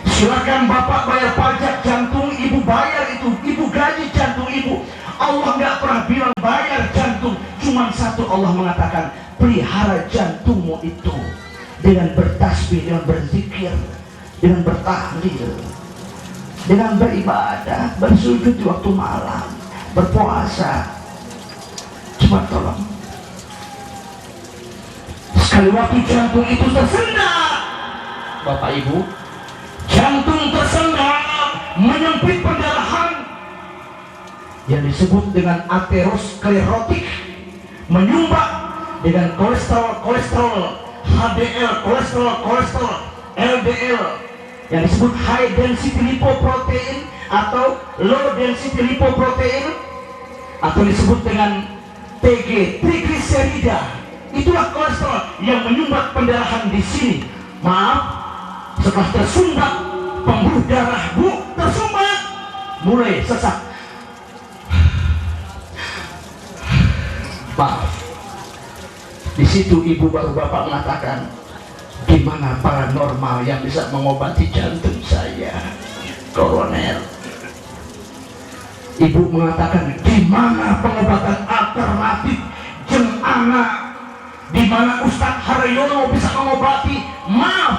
Silakan bapak bayar pajak jantung, ibu bayar itu, ibu gaji jantung ibu. Allah nggak pernah bilang bayar jantung. Cuman satu, Allah mengatakan pelihara jantungmu itu dengan bertasbih, dengan berzikir, dengan bertahlil, dengan beribadah, bersujud di waktu malam, berpuasa. Cuma tolong, sekali waktu jantung itu tersendat, Bapak Ibu, jantung tersendat, menyempit pendarahan yang disebut dengan aterosklerotik, menyumbat dengan kolesterol HDL, kolesterol LDL yang disebut high density lipoprotein atau low density lipoprotein, atau disebut dengan TG, trigliserida. Itulah kolesterol yang menyumbat pendarahan di sini. Maaf, setelah tersumbat pembuluh darah Bu tersumbat, mulai sesak. Maaf, di situ ibu baru bapak mengatakan Di mana paranormal yang bisa mengobati jantung saya, Kolonel? Ibu mengatakan, di mana pengobatan alternatif jeung anak? Di mana Ustadz Haryono bisa mengobati? Maaf,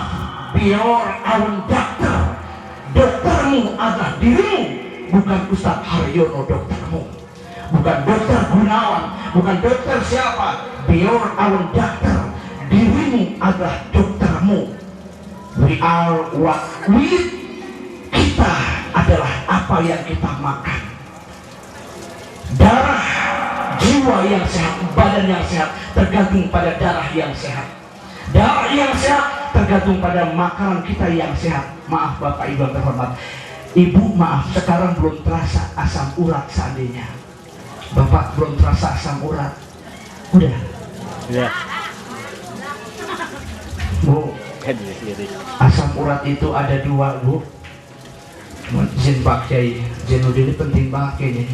biar awan dokter. Doktermu adalah dirimu, bukan Ustadz Haryono doktermu, bukan dokter Gunawan, bukan dokter siapa. Biar awan dokter, dirimu adalah doktermu. We are what we eat. Kita adalah apa yang kita makan. Darah, jiwa yang sehat, badan yang sehat tergantung pada darah yang sehat. Darah yang sehat tergantung pada makanan kita yang sehat. Maaf Bapak Ibu yang terhormat, Ibu maaf, sekarang belum terasa asam urat seandainya. Bapak belum terasa asam urat. Udah? Ya. Bu, asam urat itu ada dua, Bu. Izin Pak Kiai Zainuddin, ini penting banget kayaknya.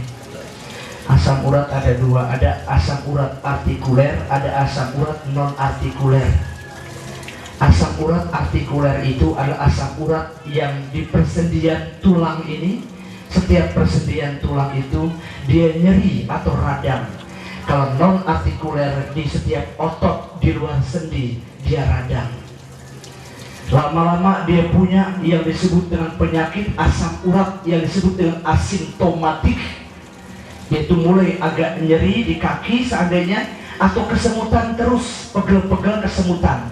Asam urat ada dua, ada asam urat artikuler, ada asam urat non artikuler. Asam urat artikuler itu adalah asam urat yang di persendian tulang ini. Setiap persendian tulang itu dia nyeri atau radang. Kalau non artikuler, di setiap otot di luar sendi dia radang. Lama-lama dia punya yang disebut dengan penyakit asam urat yang disebut dengan asimptomatik, yaitu mulai agak nyeri di kaki seandainya, atau kesemutan terus, pegel-pegel kesemutan.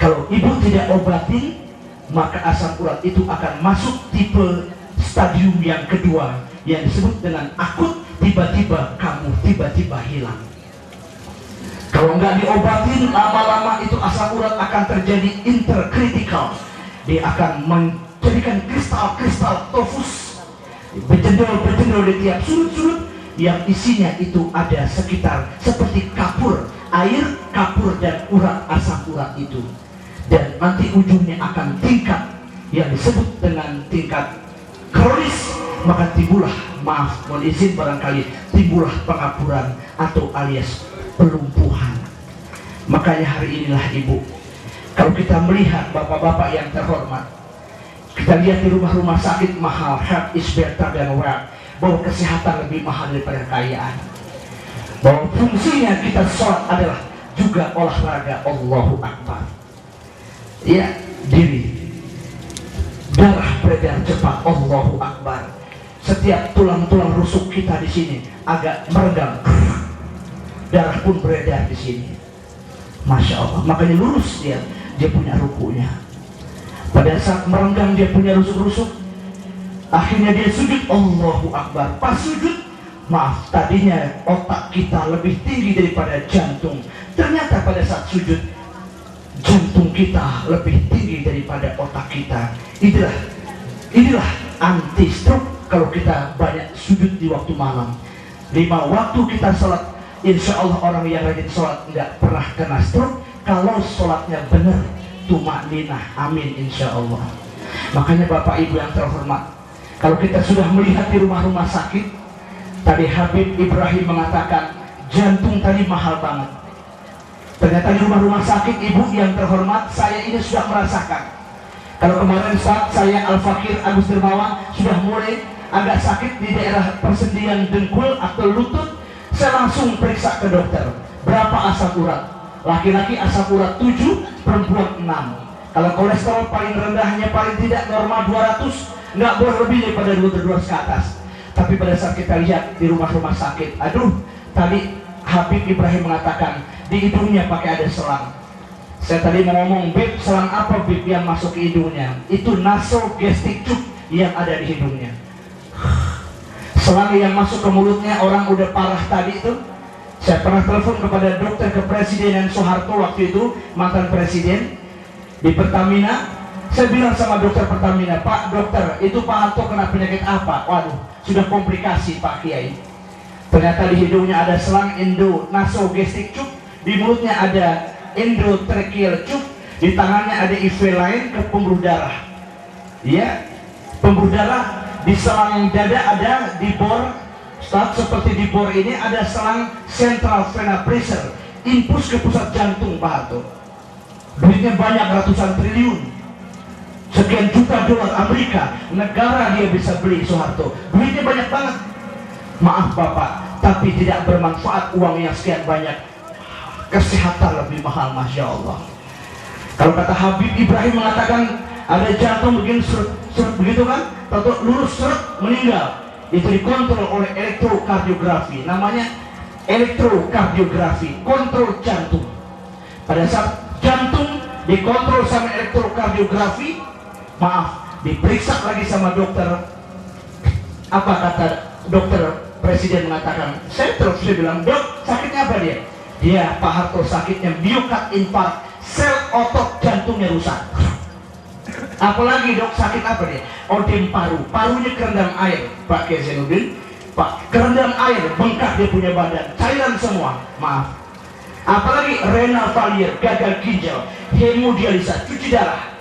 Kalau ibu tidak obatin, maka asam urat itu akan masuk tipe stadium yang kedua yang disebut dengan akut. Tiba-tiba kamu tiba-tiba hilang. Kalau nggak diobatin, lama-lama itu asam urat akan terjadi interkritikal. Dia akan menjadikan kristal-kristal tofus, berjendol-berjendol di tiap sudut-sudut, yang isinya itu ada sekitar seperti kapur, air, kapur, dan urat asam urat itu. Dan nanti ujungnya akan tingkat yang disebut dengan tingkat kronis, maka timbullah, maaf, mohon izin barangkali, timbullah pengapuran atau alias pelumpuhan. Makanya hari inilah Ibu, kalau kita melihat bapak-bapak yang terhormat, kita lihat di rumah-rumah sakit mahal, health is better than wealth, bahwa kesehatan lebih mahal daripada kekayaan, bahwa fungsinya kita sholat adalah juga olahraga. Allahu Akbar. Ya, diri, darah beredar cepat. Allahu Akbar. Setiap tulang-tulang rusuk kita di sini agak meregang, darah pun beredar di sini. Masya Allah. Makanya lurus dia punya rukunya. Pada saat merenggang dia punya rusuk-rusuk, akhirnya dia sujud. Allahu Akbar. Pas sujud, maaf, tadinya otak kita lebih tinggi daripada jantung. Ternyata pada saat sujud, jantung kita lebih tinggi daripada otak kita. Inilah anti stroke kalau kita banyak sujud di waktu malam. 5 waktu kita sholat, insya Allah orang yang rajin sholat nggak pernah kena stroke kalau sholatnya benar, tumakninah. Amin insya Allah. Makanya Bapak Ibu yang terhormat, kalau kita sudah melihat di rumah-rumah sakit, tadi Habib Ibrahim mengatakan jantung tadi mahal banget. Ternyata di rumah-rumah sakit Ibu yang terhormat, saya ini sudah merasakan. Kalau kemarin saat saya Al-Fakir Agus Dermawan sudah mulai agak sakit di daerah persendian dengkul atau lutut, saya langsung periksa ke dokter. Berapa asam urat? Laki-laki asam urat 7, perempuan 6. Kalau kolesterol paling rendahnya paling tidak normal 200, nggak boleh lebih daripada 200 ke atas. Tapi pada saat kita lihat di rumah-rumah sakit, aduh, tadi Habib Ibrahim mengatakan di hidungnya pakai ada selang. Saya tadi mau ngomong, Bib, selang apa Bib yang masuk ke hidungnya? Itu nasogastric tube yang ada di hidungnya. Selang yang masuk ke mulutnya orang udah parah tadi itu. Saya pernah telepon kepada dokter kepresidenan Soeharto waktu itu, mantan presiden di Pertamina. Saya bilang sama dokter Pertamina, Pak dokter, itu Pak Harto kena penyakit apa? Waduh, sudah komplikasi Pak Kiai. Ternyata di hidungnya ada selang endonasogastric tube, di mulutnya ada endotracheal tube, di tangannya ada IV lain ke pembuluh darah. Ya, pembuluh darah di selang dada ada di bor, seperti di bor ini ada selang central vena pressure, impuls ke pusat jantung Pak Harto. Duitnya duitnya banyak, ratusan triliun, sekian juta dolar Amerika, negara dia bisa beli Soeharto, duitnya banyak banget. Maaf Bapak, tapi tidak bermanfaat uang yang sekian banyak. Kesehatan lebih mahal, Masya Allah. Kalau kata Habib Ibrahim mengatakan ada jantung begini seret begitu kan, atau lurus seret meninggal, itu dikontrol oleh elektrokardiografi, namanya elektrokardiografi, kontrol jantung. Pada saat jantung dikontrol sama elektrokardiografi, maaf, diperiksa lagi sama dokter. Apa kata dokter? Presiden mengatakan, saya bilang, dok, sakitnya apa dia? Dia, Pak Harto, sakitnya miokard infark, sel otot jantungnya rusak. Apalagi dok, sakit apa dia? Odem paru, parunya kerendam air, Pak Kiai Zainuddin, Pak, kerendam air, bengkak dia punya badan, cairan semua, maaf. Apalagi renal failure, gagal ginjal, hemodialisa, cuci darah.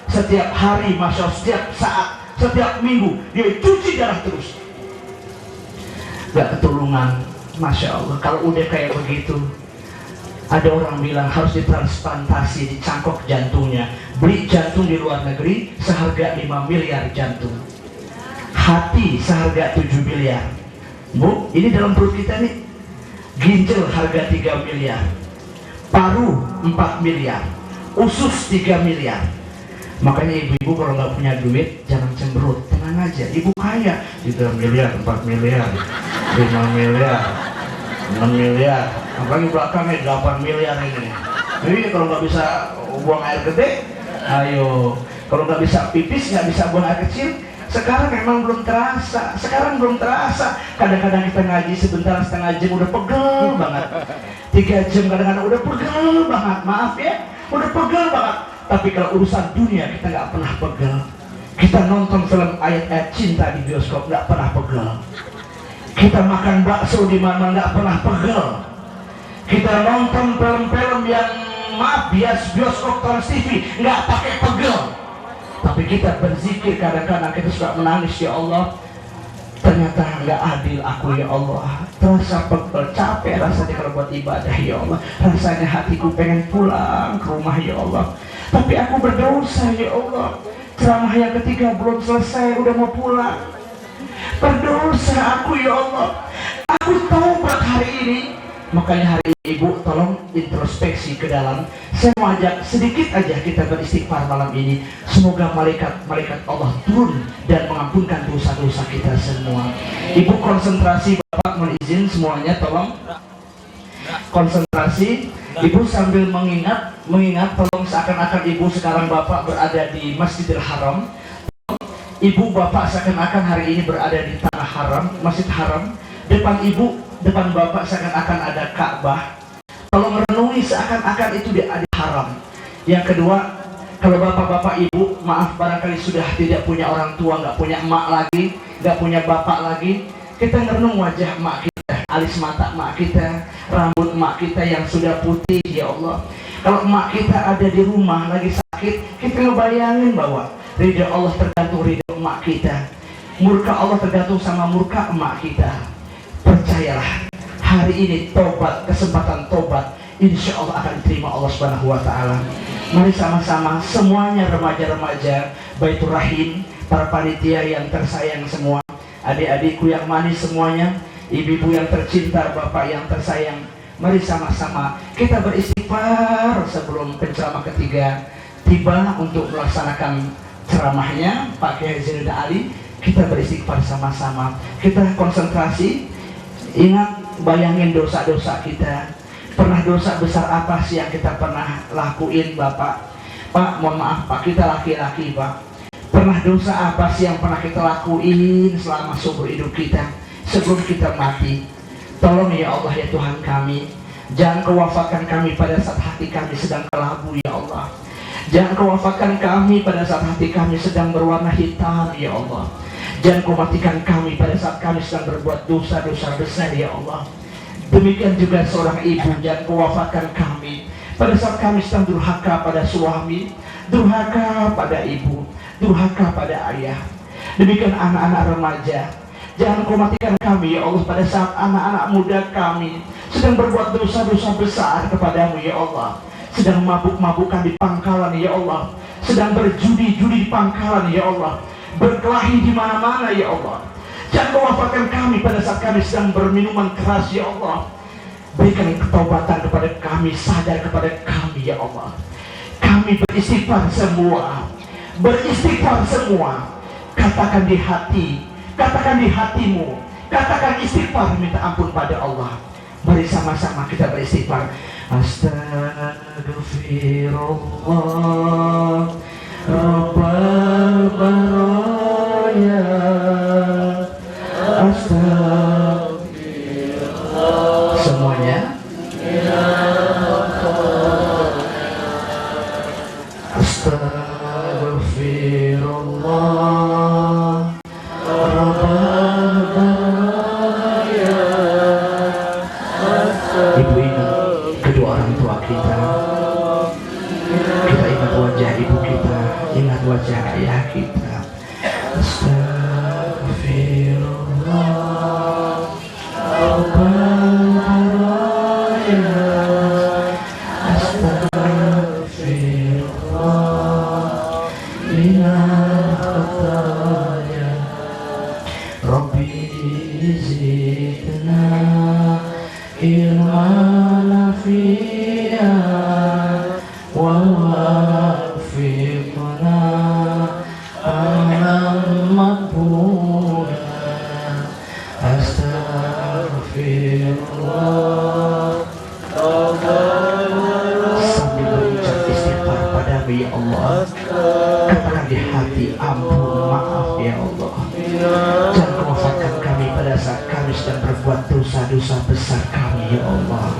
Setiap hari, Masya Allah, setiap saat, setiap minggu, dia cuci darah terus. Gak ketulungan, Masya Allah. Kalau udah kayak begitu, ada orang bilang harus ditransplantasi, dicangkok jantungnya. Beli jantung di luar negeri seharga 5 miliar jantung, hati seharga 7 miliar. Bu, ini dalam perut kita nih, ginjal harga 3 miliar, paru 4 miliar, usus 3 miliar. Makanya ibu-ibu kalau nggak punya duit jangan cemberut, tenang aja, ibu kaya, 3 miliar, 4 miliar, 5 miliar, 6 miliar, apalagi belakangnya 8 miliar ini. Jadi kalau nggak bisa buang air gede, ayo, kalau nggak bisa pipis, nggak bisa buang air kecil, sekarang memang belum terasa, kadang-kadang kita ngaji sebentar, setengah jam udah pegel banget, 3 jam kadang-kadang udah pegel banget, maaf ya, udah pegel banget. Tapi kalau urusan dunia kita nggak pernah pegel. Kita nonton film ayat-ayat cinta di bioskop nggak pernah pegel. Kita makan bakso di mana nggak pernah pegel. Kita nonton film-film yang maaf bias bioskop Trans TV nggak pakai pegel. Tapi kita berzikir kadang-kadang kita suka menangis, ya Allah, ternyata nggak adil aku ya Allah, terasa pegel, capek rasanya kalau buat ibadah ya Allah, rasanya hatiku pengen pulang ke rumah ya Allah, tapi aku berdosa ya Allah, ceramah yang ketiga belum selesai udah mau pulang, berdosa aku ya Allah, aku taubat hari ini. Makanya hari ini ibu tolong introspeksi ke dalam. Saya mau ajak sedikit aja kita beristighfar malam ini. Semoga malaikat Allah turun dan mengampunkan dosa-dosa kita semua. Ibu konsentrasi, Bapak mohon izin semuanya tolong konsentrasi. Ibu sambil mengingat tolong seakan-akan ibu sekarang Bapak berada di Masjidil Haram. Ibu Bapak seakan-akan hari ini berada di tanah haram, Masjid Haram. Depan ibu, depan Bapak seakan-akan ada Ka'bah. Tolong merenungi seakan-akan itu di haram. Yang kedua, kalau bapak-bapak ibu, maaf barangkali sudah tidak punya orang tua, nggak punya emak lagi, nggak punya bapak lagi, kita merenung wajah emak kita, alis mata emak kita, rambut emak kita yang sudah putih, ya Allah. Kalau emak kita ada di rumah lagi sakit, kita ngebayangin bahwa ridha Allah tergantung ridha emak kita, murka Allah tergantung sama murka emak kita. Percayalah, hari ini tobat, kesempatan tobat, insya Allah akan diterima Allah Subhanahu Wa Taala. Mari sama-sama semuanya, remaja-remaja Baitur Rahim, para panitia yang tersayang semua, adik-adikku yang manis semuanya, ibu-ibu yang tercinta, bapak yang tersayang, mari sama-sama kita beristighfar sebelum penceramah ketiga tiba untuk melaksanakan ceramahnya Pak Kiai Zainuddin Ali. Kita beristighfar sama-sama, kita konsentrasi. Ingat, bayangin dosa-dosa kita. Pernah dosa besar apa sih yang kita pernah lakuin, Bapak? Pak, mohon maaf Pak, kita laki-laki Pak. Pernah dosa apa sih yang pernah kita lakuin selama seumur hidup kita sebelum kita mati? Tolong ya Allah ya Tuhan kami, jangan Kau wafatkan kami pada saat hati kami sedang kelabu ya Allah. Jangan Kau wafatkan kami pada saat hati kami sedang berwarna hitam ya Allah. Jangan Kau matikan kami pada saat kami sedang berbuat dosa-dosa besar ya Allah. Demikian juga seorang ibu, jangan Kau wafatkan kami pada saat kami sedang durhaka pada suami, durhaka pada ibu, durhaka pada ayah. Demikian anak-anak remaja, jangan Kau matikan kami ya Allah pada saat anak-anak muda kami sedang berbuat dosa-dosa besar kepadamu ya Allah. sedang mabuk-mabukan di pangkalan ya Allah, sedang berjudi-judi di pangkalan ya Allah, berkelahi di mana-mana ya Allah. Jangan kau wafatkan kami pada saat kami sedang berminuman keras ya Allah. Berikan ketaubatan kepada kami, sadar kepada kami ya Allah. Kami beristighfar semua, beristighfar semua. Katakan di hati, katakan di hatimu, katakan istighfar, minta ampun pada Allah. Mari sama-sama kita beristighfar. Astaghfirullah Rabbal baraya, astaghfirullah. Semuanya. Astaghfirullah Rabbal baraya. Ibu ingat kedua orang tua kita. Kita ingat wajah ibu kita, ingat wajah ayah kita. Astaghfirullah Rabbal baraya, astaghfirullah minal khataya. Rabbi zidna ilman nafi'a wa wafiqna alam maqbula. Astaghfirullah sambil berucap istighfar padamu ya Allah. Katakan di hati, ampun, maaf ya Allah. Jangan kau wafatkan kami pada saat kami sedang berbuat dosa-dosa besar kami ya Allah.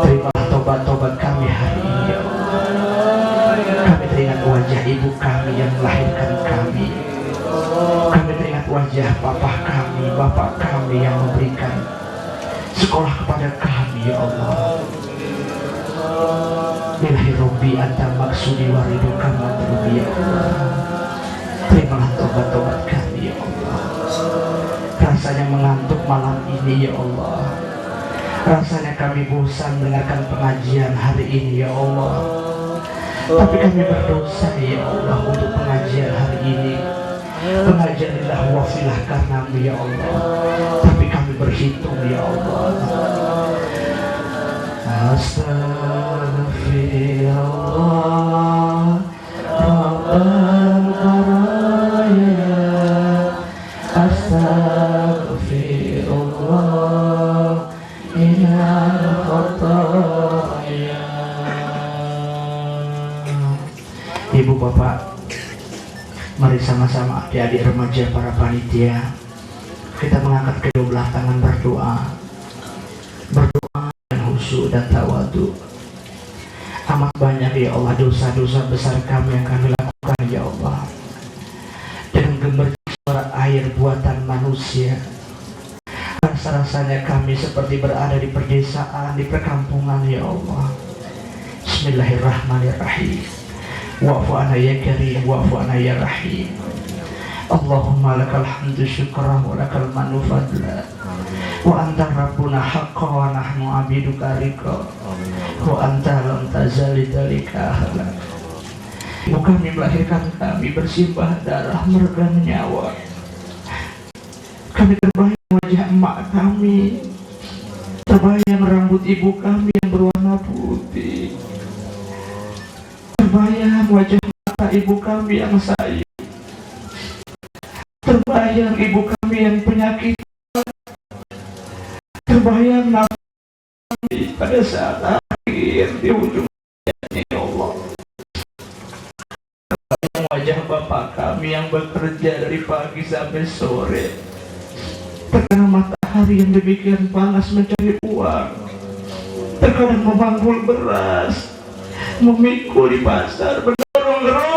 Terimalah tobat-tobat kami hari ini ya Allah. Kami teringat wajah ibu kami yang melahirkan kami. Kami teringat wajah papa kami, bapak kami yang memberikan sekolah kepada kami ya Allah. Ilahi Rabbi anta maksudi wa ridhuka matlubi ya Allah. Terimalah tobat-tobat kami ya Allah. Rasanya mengantuk malam ini ya Allah. Rasanya kami bosan mendengarkan pengajian hari ini ya Allah. Tapi kami berdosa ya Allah untuk pengajian hari ini. Pengajian ilah wafilah karenamu ya Allah. Tapi kami berhitung ya Allah. Astaghfirullah Rabbal baraya, astaghfirullah minal khataya. Ibu bapak, mari sama-sama adik-adik remaja para panitia, kita mengangkat kedua belah tangan berdoa. Berdoa dan khusyuk dan tawadu. Amat banyak ya Allah dosa-dosa besar kami yang kami lakukan ya Allah. Dengan gemercik suara air buatan manusia, rasa-rasanya kami seperti berada di perdesaan, di perkampungan ya Allah. Bismillahirrahmanirrahim. Wa'fu anna ya karim, wa'fu anna ya rahim. Allahumma lakal hamdu syukra wa lakal manu fadla, wa anta rabbuna haqqa wa nahnu abiduka rika, wa anta lam tazali dalika ahlak. Ibu kami melahirkan kami bersimbah darah meregang nyawa. Kami terbayang wajah emak kami, terbayang rambut ibu kami yang berwarna putih, terbayang wajah mata ibu kami yang sayu, terbayang ibu kami yang penyakit, terbayang nafas kami pada saat akhir di ujung ya Allah. Terbayang wajah bapak kami yang bekerja dari pagi sampai sore, terkena matahari yang demikian panas mencari uang, terkadang memanggul beras, memikul di pasar, berdorong-dorong